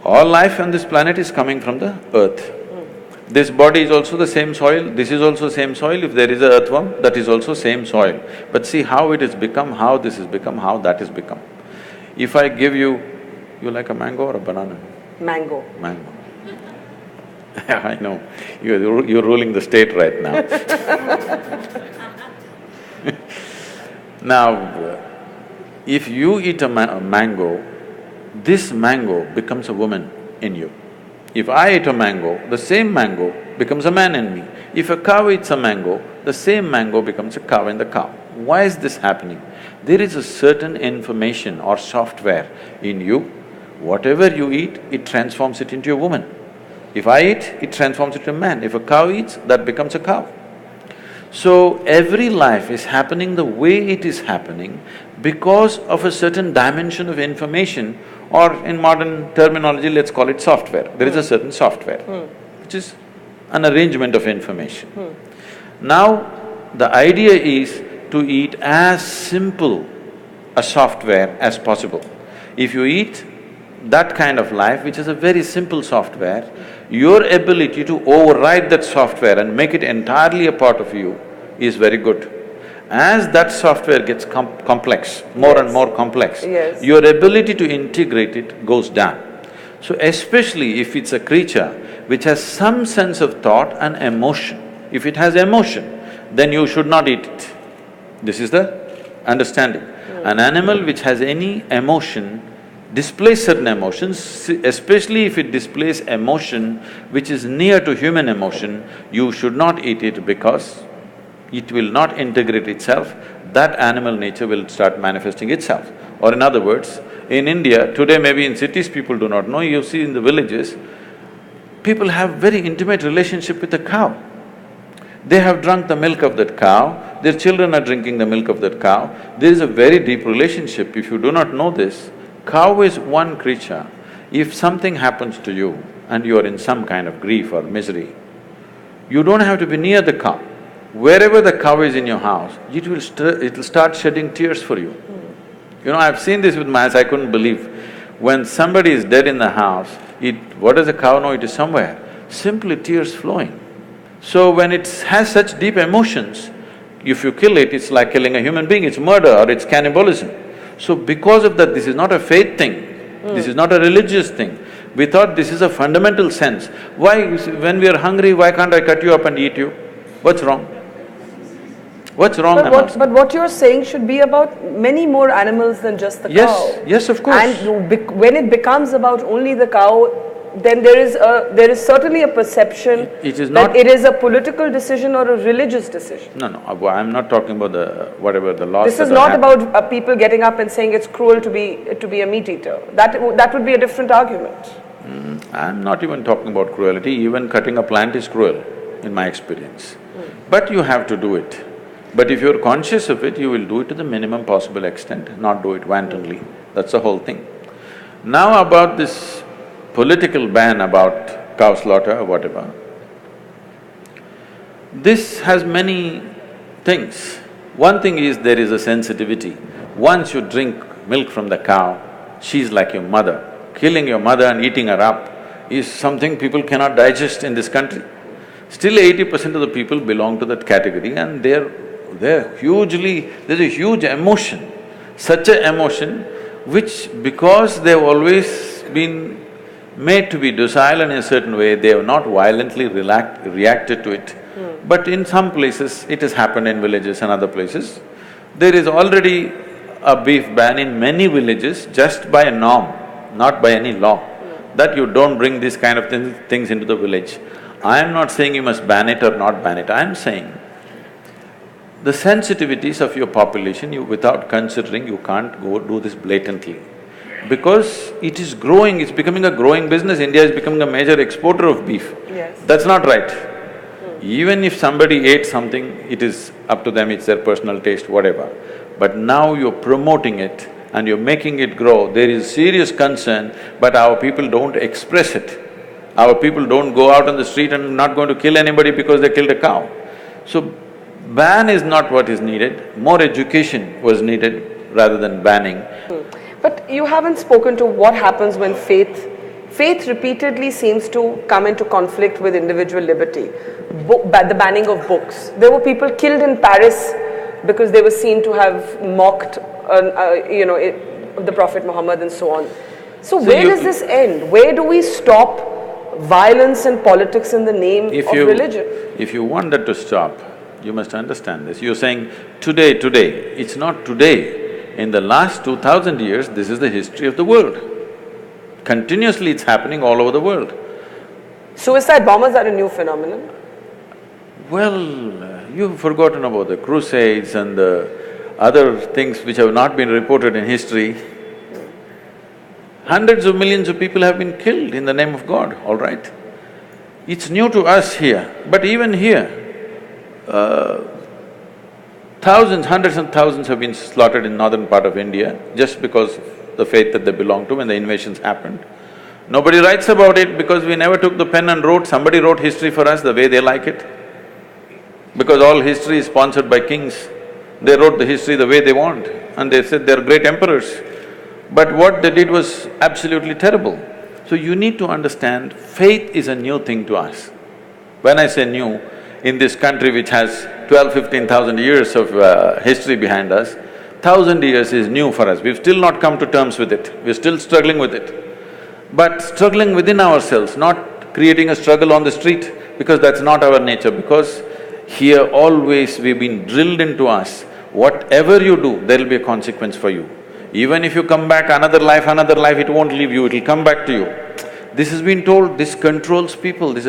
B: All life on this planet is coming from the earth. This body is also the same soil, this is also same soil. If there is a earthworm, that is also same soil. But see how it has become, how this has become, how that has become. If I give you… you like a mango or a banana?
A: Mango.
B: Mango. I know, you're ruling the state right now. Now, if you eat a mango, this mango becomes a woman in you. If I eat a mango, the same mango becomes a man in me. If a cow eats a mango, the same mango becomes a cow in the cow. Why is this happening? There is a certain information or software in you. Whatever you eat, it transforms it into a woman. If I eat, it transforms it into a man. If a cow eats, that becomes a cow. So, every life is happening the way it is happening because of a certain dimension of information, or in modern terminology, let's call it software. There is a certain software, which is an arrangement of information. Now, the idea is to eat as simple a software as possible. If you eat that kind of life, which is a very simple software, your ability to override that software and make it entirely a part of you is very good. As that software gets complex, more and more complex, your ability to integrate it goes down. So especially if it's a creature which has some sense of thought and emotion, if it has emotion, then you should not eat it. This is the understanding. An animal which has any emotion displays certain emotions, especially if it displays emotion which is near to human emotion, you should not eat it because it will not integrate itself, that animal nature will start manifesting itself. Or in other words, in India, today maybe in cities people do not know, you see in the villages, people have very intimate relationship with the cow. They have drunk the milk of that cow, their children are drinking the milk of that cow. There is a very deep relationship. If you do not know this, cow is one creature. If something happens to you and you are in some kind of grief or misery, you don't have to be near the cow. Wherever the cow is in your house, it'll start shedding tears for you. You know, I've seen this with my eyes, I couldn't believe. When somebody is dead in the house, what does the cow know? It is somewhere. Simply tears flowing. So when it has such deep emotions, if you kill it, it's like killing a human being, it's murder or it's cannibalism. So because of that, this is not a faith thing, this is not a religious thing. We thought this is a fundamental sense. Why, when we are hungry, why can't I cut you up and eat you? What's wrong? What's wrong?
A: But what you're saying should be about many more animals than just the cow.
B: Yes, of course.
A: And when it becomes about only the cow, then there is certainly a perception that it is a political decision or a religious decision.
B: No, I'm not talking about whatever the laws.
A: This is not about people getting up and saying it's cruel to be a meat eater. That would be a different argument.
B: I'm not even talking about cruelty. Even cutting a plant is cruel, in my experience. But you have to do it. But if you're conscious of it, you will do it to the minimum possible extent, not do it wantonly. That's the whole thing. Now about this political ban about cow slaughter or whatever, this has many things. One thing is there is a sensitivity. Once you drink milk from the cow, she's like your mother. Killing your mother and eating her up is something people cannot digest in this country. Still 80% of the people belong to that category and they're hugely… there's a huge emotion, such an emotion which because they've always been made to be docile in a certain way, they have not violently reacted to it. But in some places, it has happened in villages and other places. There is already a beef ban in many villages just by a norm, not by any law, that you don't bring these kind of things into the village. I am not saying you must ban it or not ban it, I am saying the sensitivities of your population, without considering, you can't go do this blatantly. Because it is growing, it's becoming a growing business. India is becoming a major exporter of beef.
A: Yes.
B: That's not right. Even if somebody ate something, it is up to them, it's their personal taste, whatever. But now you're promoting it and you're making it grow, there is serious concern, but our people don't express it. Our people don't go out on the street and not going to kill anybody because they killed a cow. So, ban is not what is needed, more education was needed rather than banning.
A: But you haven't spoken to what happens when faith repeatedly seems to come into conflict with individual liberty. The banning of books. There were people killed in Paris because they were seen to have mocked, the Prophet Muhammad and so on. So where does this end? Where do we stop violence and politics in the name of religion?
B: If you want that to stop, you must understand this. You're saying today, it's not today. In the last 2000 years, this is the history of the world. Continuously it's happening all over the world.
A: Suicide bombers are a new phenomenon?
B: Well, you've forgotten about the crusades and the other things which have not been reported in history. Hundreds of millions of people have been killed in the name of God, all right? It's new to us here, but even here, thousands, hundreds and thousands have been slaughtered in northern part of India just because of the faith that they belong to when the invasions happened. Nobody writes about it because we never took the pen and wrote, somebody wrote history for us the way they like it. Because all history is sponsored by kings, they wrote the history the way they want and they said they're great emperors. But what they did was absolutely terrible. So you need to understand, faith is a new thing to us. When I say new, in this country which has 12,000–15,000 years of history behind us, 1,000 years is new for us. We've still not come to terms with it, we're still struggling with it. But struggling within ourselves, not creating a struggle on the street, because that's not our nature, because here always we've been drilled into us, whatever you do, there'll be a consequence for you. Even if you come back another life, it won't leave you, it'll come back to you. This has been told, this controls people, this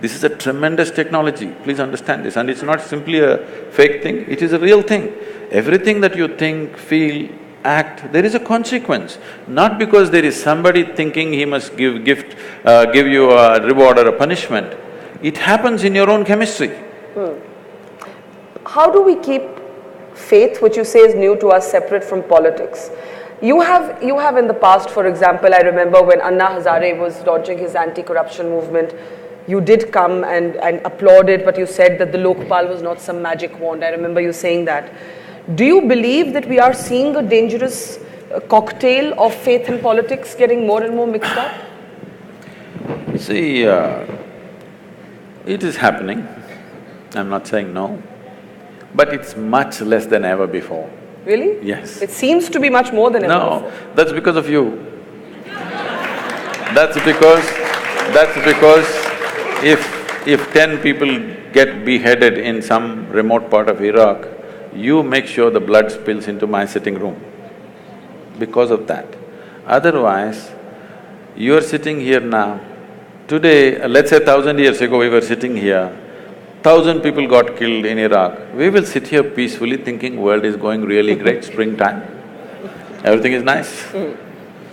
B: is a tremendous technology, please understand this. And it's not simply a fake thing, it is a real thing. Everything that you think, feel, act, there is a consequence. Not because there is somebody thinking he must give you a reward or a punishment. It happens in your own chemistry.
A: How do we keep faith, which you say is new to us, separate from politics? You have in the past, for example, I remember when Anna Hazare was launching his anti-corruption movement, you did come and applaud it, but you said that the Lokpal was not some magic wand. I remember you saying that. Do you believe that we are seeing a dangerous cocktail of faith and politics getting more and more mixed up?
B: See, it is happening, I'm not saying no, but it's much less than ever before.
A: Really?
B: Yes.
A: It seems to be much more than ever before.
B: No, that's because of you. That's because if 10 people get beheaded in some remote part of Iraq, you make sure the blood spills into my sitting room because of that. Otherwise, you're sitting here now, today, let's say 1,000 years ago we were sitting here, 1,000 people got killed in Iraq, we will sit here peacefully thinking world is going really great, springtime, everything is nice.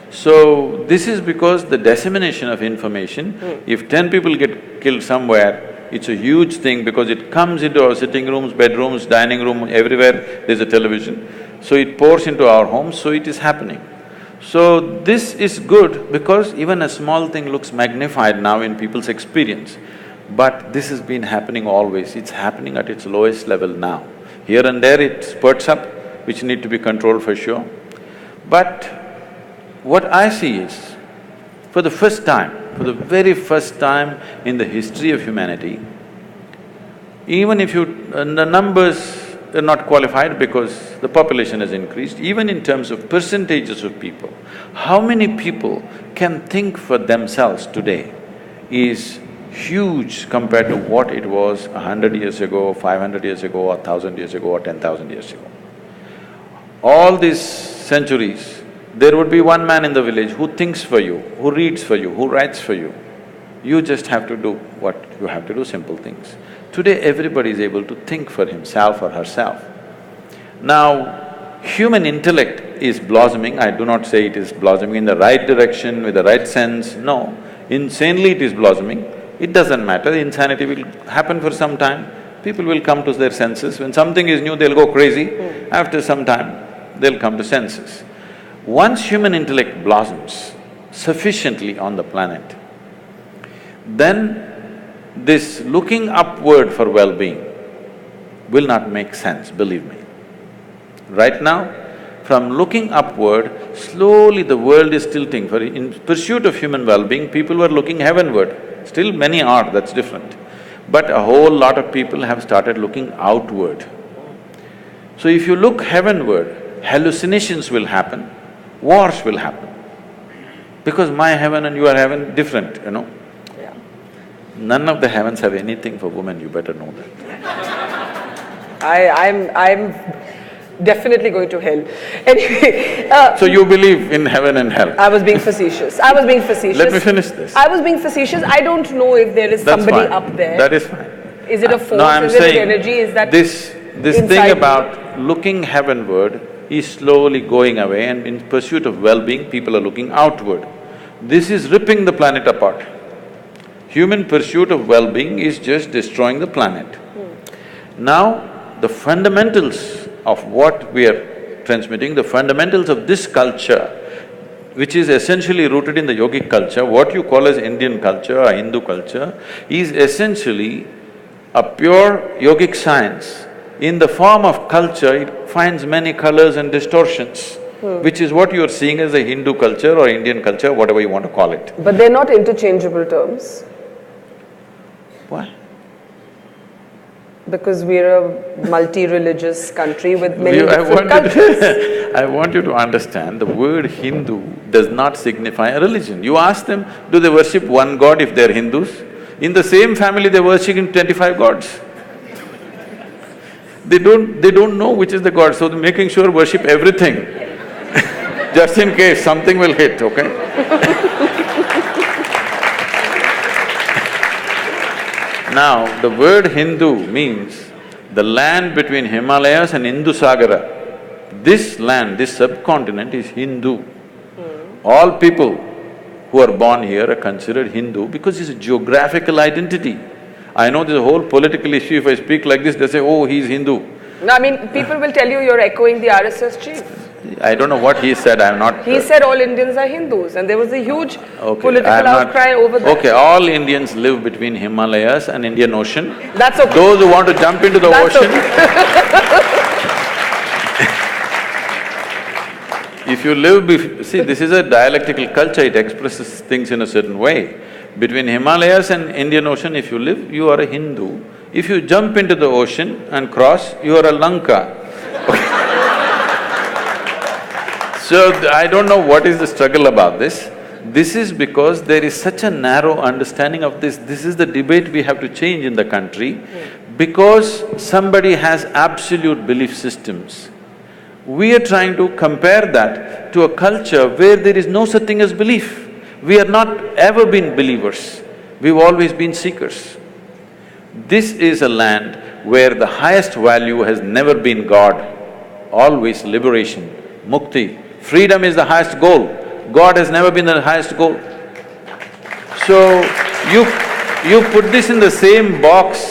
B: So, this is because the dissemination of information, if 10 people get killed somewhere, it's a huge thing because it comes into our sitting rooms, bedrooms, dining room, everywhere there's a television. So it pours into our homes, so it is happening. So this is good because even a small thing looks magnified now in people's experience. But this has been happening always, it's happening at its lowest level now. Here and there it spurts up, which need to be controlled for sure. But what I see is, for the first time, for the very first time in the history of humanity, even if the numbers are not qualified because the population has increased, even in terms of percentages of people, how many people can think for themselves today is huge compared to what it was 100 years ago, 500 years ago, or 1,000 years ago, or 10,000 years ago. All these centuries, there would be one man in the village who thinks for you, who reads for you, who writes for you. You just have to do what you have to do, simple things. Today, everybody is able to think for himself or herself. Now, human intellect is blossoming. I do not say it is blossoming in the right direction, with the right sense, no. Insanely it is blossoming. It doesn't matter, insanity will happen for some time. People will come to their senses. When something is new, they'll go crazy. After some time, they'll come to senses. Once human intellect blossoms sufficiently on the planet, then this looking upward for well-being will not make sense, believe me. Right now, from looking upward, slowly the world is tilting. In pursuit of human well-being, people were looking heavenward. Still many are, that's different. But a whole lot of people have started looking outward. So if you look heavenward, hallucinations will happen, wars will happen. Because my heaven and your heaven different, you know.
A: Yeah.
B: None of the heavens have anything for women, you better know that.
A: I'm definitely going to hell. Anyway…
B: So you believe in heaven and hell?
A: I was being facetious.
B: Let me finish this.
A: I was being facetious. I don't know if there is
B: That's
A: somebody
B: fine.
A: up there.
B: That is fine.
A: Is it a force?
B: No, I'm
A: is it
B: saying
A: an energy? Is that
B: this thing about looking heavenward is slowly going away, and in pursuit of well-being, people are looking outward. This is ripping the planet apart. Human pursuit of well-being is just destroying the planet. Now, the fundamentals of what we are transmitting, the fundamentals of this culture, which is essentially rooted in the yogic culture, what you call as Indian culture or Hindu culture, is essentially a pure yogic science. In the form of culture, it finds many colors and distortions, which is what you are seeing as a Hindu culture or Indian culture, whatever you want to call it.
A: But they're not interchangeable terms.
B: Why?
A: Because we're a multi-religious country with many different cultures.
B: I want you to understand, the word Hindu does not signify a religion. You ask them, do they worship one god if they're Hindus? In the same family, they're worshipping 25 gods. They don't know which is the god, so they're making sure worship everything just in case something will hit, okay? Now, the word Hindu means the land between Himalayas and Hindu Sagara. This land, this subcontinent is Hindu. All people who are born here are considered Hindu because it's a geographical identity. I know there's a whole political issue, if I speak like this, they say, oh, he's Hindu.
A: No, I mean, people will tell you you're echoing the RSS chief.
B: I don't know what he said, I'm not…
A: He said all Indians are Hindus, and there was a huge political outcry over that.
B: Okay, all Indians live between Himalayas and Indian Ocean.
A: That's okay.
B: Those who want to jump into the ocean… If you live… see, this is a dialectical culture, it expresses things in a certain way. Between Himalayas and Indian Ocean, if you live, you are a Hindu. If you jump into the ocean and cross, you are a Lanka. So, I don't know what is the struggle about this. This is because there is such a narrow understanding of this. This is the debate we have to change in the country. Because somebody has absolute belief systems, we are trying to compare that to a culture where there is no such thing as belief. We have not ever been believers, we've always been seekers. This is a land where the highest value has never been God, always liberation, mukti. Freedom is the highest goal, God has never been the highest goal. So, you put this in the same box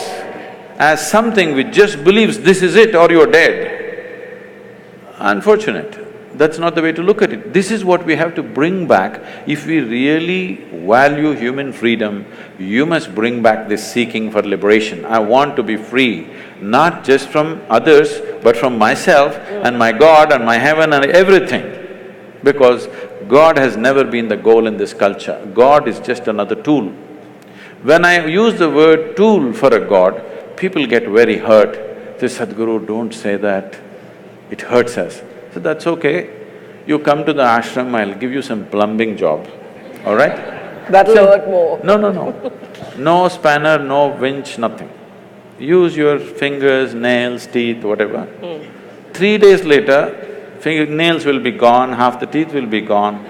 B: as something which just believes this is it or you're dead. Unfortunate. That's not the way to look at it. This is what we have to bring back. If we really value human freedom, you must bring back this seeking for liberation. I want to be free. not just from others, but from myself and my God and my heaven and everything. Because God has never been the goal in this culture, God is just another tool. When I use the word tool for a God, people get very hurt. Say, Sadhguru, don't say that, it hurts us. So that's okay, you come to the ashram, I'll give you some plumbing job, all right?
A: That'll hurt more.
B: No. No spanner, no winch, nothing. Use your fingers, nails, teeth, whatever. 3 days later, nails will be gone, half the teeth will be gone.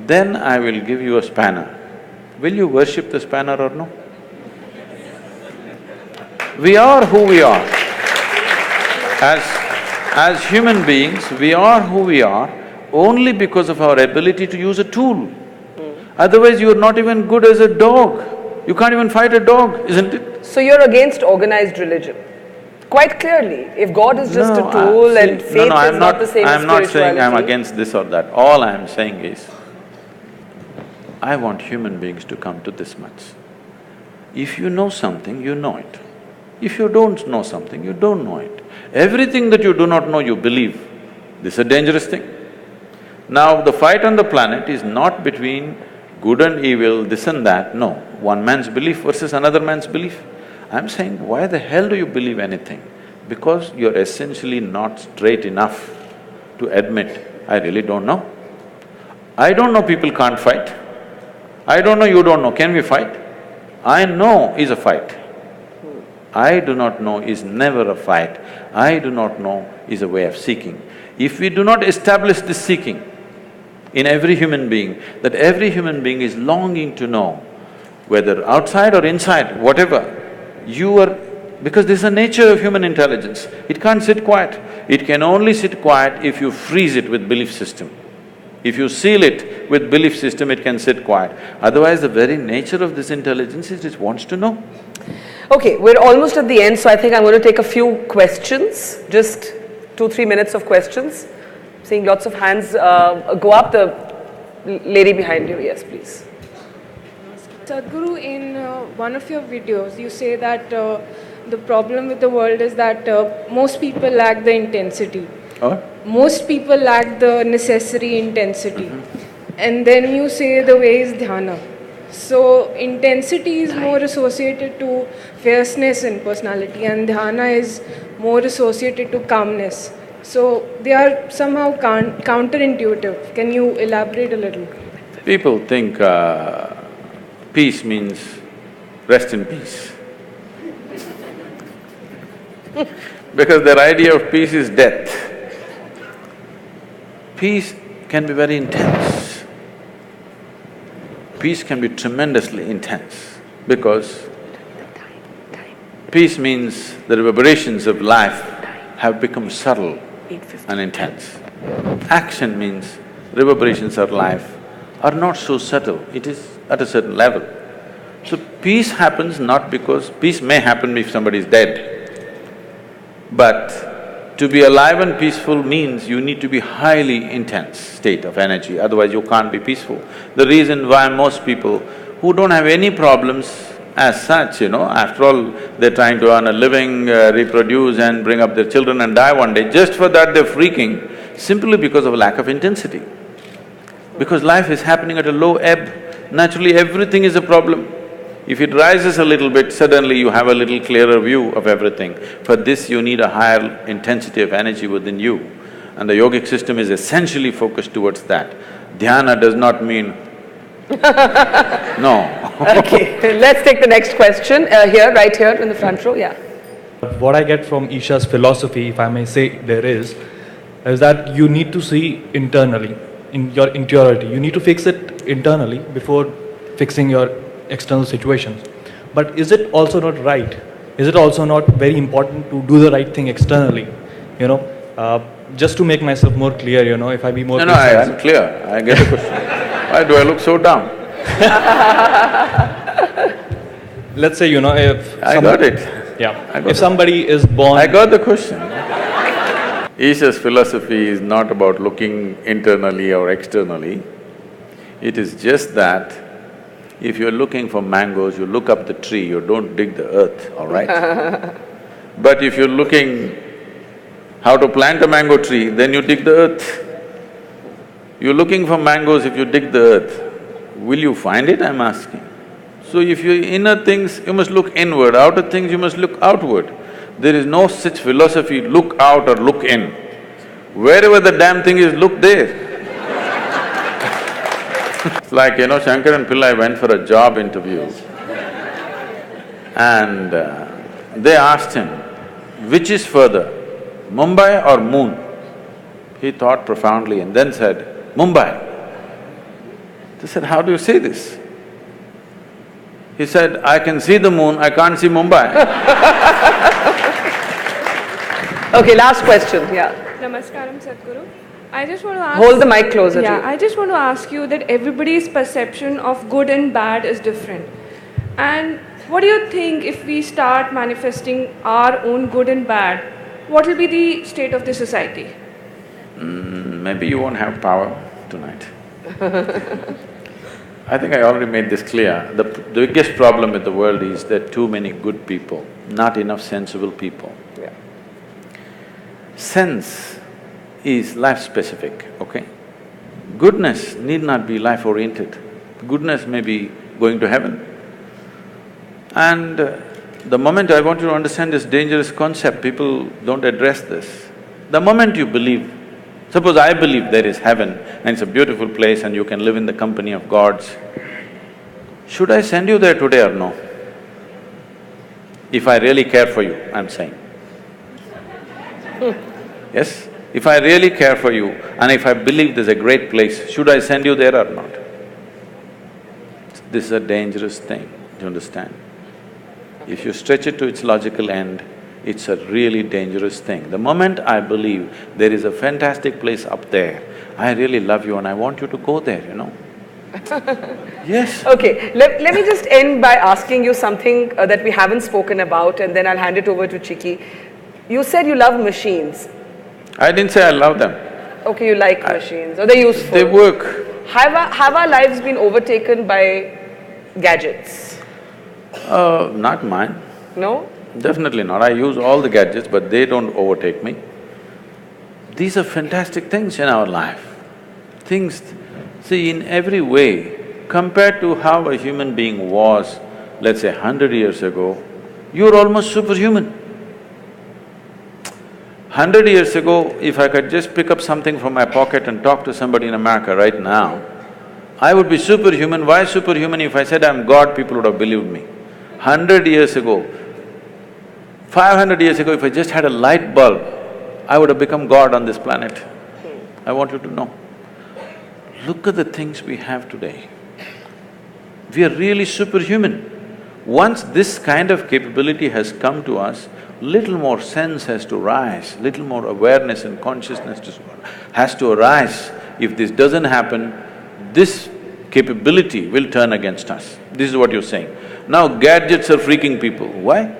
B: Then I will give you a spanner. Will you worship the spanner or no? We are who we are. As human beings, we are who we are only because of our ability to use a tool. Otherwise, you're not even good as a dog. You can't even fight a dog, isn't it?
A: So you're against organized religion? Quite clearly, if God is just a tool and faith is not the same as spirituality.
B: I'm not saying I'm against this or that. All I'm saying is, I want human beings to come to this much. If you know something, you know it. If you don't know something, you don't know it. Everything that you do not know, you believe. This is a dangerous thing. Now, the fight on the planet is not between good and evil, this and that, no. One man's belief versus another man's belief. I'm saying, why the hell do you believe anything? Because you're essentially not straight enough to admit, I really don't know. I don't know people can't fight. I don't know, you don't know, can we fight? I know is a fight. I do not know is never a fight. I do not know is a way of seeking. If we do not establish this seeking in every human being, that every human being is longing to know, whether outside or inside, whatever, you are… because this is the nature of human intelligence, it can't sit quiet. It can only sit quiet if you freeze it with belief system. If you seal it with belief system, it can sit quiet. Otherwise, the very nature of this intelligence is it wants to know.
A: Okay, we're almost at the end, so I think I'm going to take a few questions, just 2-3 minutes of questions. Seeing lots of hands go up. The lady behind you, yes, please.
C: Sadhguru, in one of your videos, you say that the problem with the world is that most people lack the intensity. Most people lack the necessary intensity. And then you say the way is dhyana. So intensity is more associated to fierceness in personality and dhyana is more associated to calmness. So they are somehow counterintuitive. Can you elaborate a little?
B: People think peace means rest in peace. Because their idea of peace is death. Peace can be very intense. Peace can be tremendously intense because peace means the reverberations of life have become subtle and intense. Action means reverberations of life are not so subtle, it is at a certain level. So peace happens not because… peace may happen if somebody is dead, but to be alive and peaceful means you need to be highly intense state of energy, otherwise you can't be peaceful. The reason why most people who don't have any problems as such, after all, they're trying to earn a living, reproduce and bring up their children and die one day, just for that they're freaking, simply because of lack of intensity. Because life is happening at a low ebb, naturally everything is a problem. If it rises a little bit, suddenly you have a little clearer view of everything. For this, you need a higher intensity of energy within you. And the yogic system is essentially focused towards that. Dhyana does not mean no.
A: Okay, let's take the next question, right here in the front row, yeah.
D: What I get from Isha's philosophy, if I may say there is that you need to see internally, in your interiority. You need to fix it internally before fixing your external situations. But is it also not right? Is it also not very important to do the right thing externally? Just to make myself more clear, if I be more precise.
B: I'm clear, I get the question. Why do I look so dumb?
D: Let's say, if…
B: I got it.
D: Yeah. If somebody is born…
B: I got the question. Isha's philosophy is not about looking internally or externally. It is just that if you're looking for mangoes, you look up the tree, you don't dig the earth, all right? But if you're looking how to plant a mango tree, then you dig the earth. You're looking for mangoes, if you dig the earth, will you find it, I'm asking? So if you inner things, you must look inward, outer things, you must look outward. There is no such philosophy, look out or look in. Wherever the damn thing is, look there. It's like, Shankaran Pillai went for a job interview and they asked him, which is further, Mumbai or moon? He thought profoundly and then said, Mumbai. They said, how do you say this? He said, I can see the moon, I can't see Mumbai.
A: Okay, last question, yeah.
C: Namaskaram, Sadhguru. I just want to ask…
A: Hold the mic closer to
C: Yeah,
A: you.
C: I just want to ask you that everybody's perception of good and bad is different. And what do you think if we start manifesting our own good and bad, what will be the state of the society?
B: Maybe you won't have power tonight. I think I already made this clear. The biggest problem with the world is there are too many good people, not enough sensible people.
A: Yeah.
B: Sense is life-specific, okay? Goodness need not be life-oriented. Goodness may be going to heaven. And the moment I want you to understand this dangerous concept, people don't address this. The moment you believe, suppose I believe there is heaven and it's a beautiful place and you can live in the company of gods, should I send you there today or no? If I really care for you, I'm saying. Yes? If I really care for you and if I believe there's a great place, should I send you there or not? This is a dangerous thing, do you understand? If you stretch it to its logical end, it's a really dangerous thing. The moment I believe there is a fantastic place up there, I really love you and I want you to go there, Yes.
A: Okay, let me just end by asking you something that we haven't spoken about and then I'll hand it over to Chiki. You said you love machines.
B: I didn't say I love them.
A: Okay, you like machines, or they're useful.
B: They work.
A: Have our lives been overtaken by gadgets?
B: Not mine.
A: No?
B: Definitely not. I use all the gadgets, but they don't overtake me. These are fantastic things in our life. Things… see, in every way, compared to how a human being was, let's say 100 years ago, you're almost superhuman. 100 years ago, if I could just pick up something from my pocket and talk to somebody in America right now, I would be superhuman. Why superhuman? If I said I'm God, people would have believed me. 100 years ago, 500 years ago, if I just had a light bulb, I would have become God on this planet. I want you to know. Look at the things we have today. We are really superhuman. Once this kind of capability has come to us, little more sense has to rise, little more awareness and consciousness has to arise. If this doesn't happen, this capability will turn against us. This is what you're saying. Now gadgets are freaking people. Why?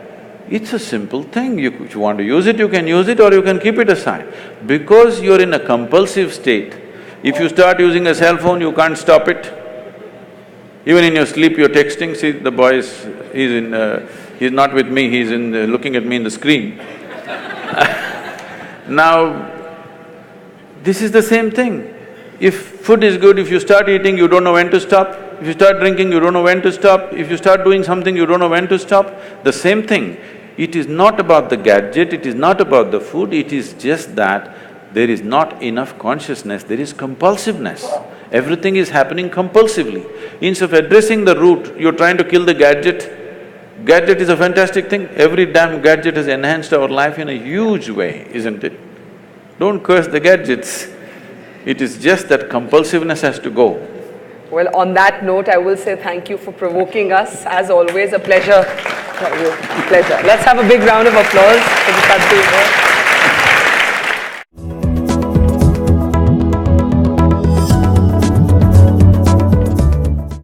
B: It's a simple thing. If you want to use it, you can use it or you can keep it aside. Because you're in a compulsive state, if you start using a cell phone, you can't stop it. Even in your sleep, you're texting. See, the boy he's not with me, he's looking at me in the screen. Now, this is the same thing. If food is good, if you start eating, you don't know when to stop. If you start drinking, you don't know when to stop. If you start doing something, you don't know when to stop. The same thing. It is not about the gadget, it is not about the food, it is just that there is not enough consciousness, there is compulsiveness. Everything is happening compulsively. Instead of addressing the root, you're trying to kill the gadget. Gadget is a fantastic thing. Every damn gadget has enhanced our life in a huge way, isn't it? Don't curse the gadgets. It is just that compulsiveness has to go.
A: Well, on that note, I will say thank you for provoking us. As always, a pleasure. Pleasure. Let's have a big round of applause for the Sadhguru.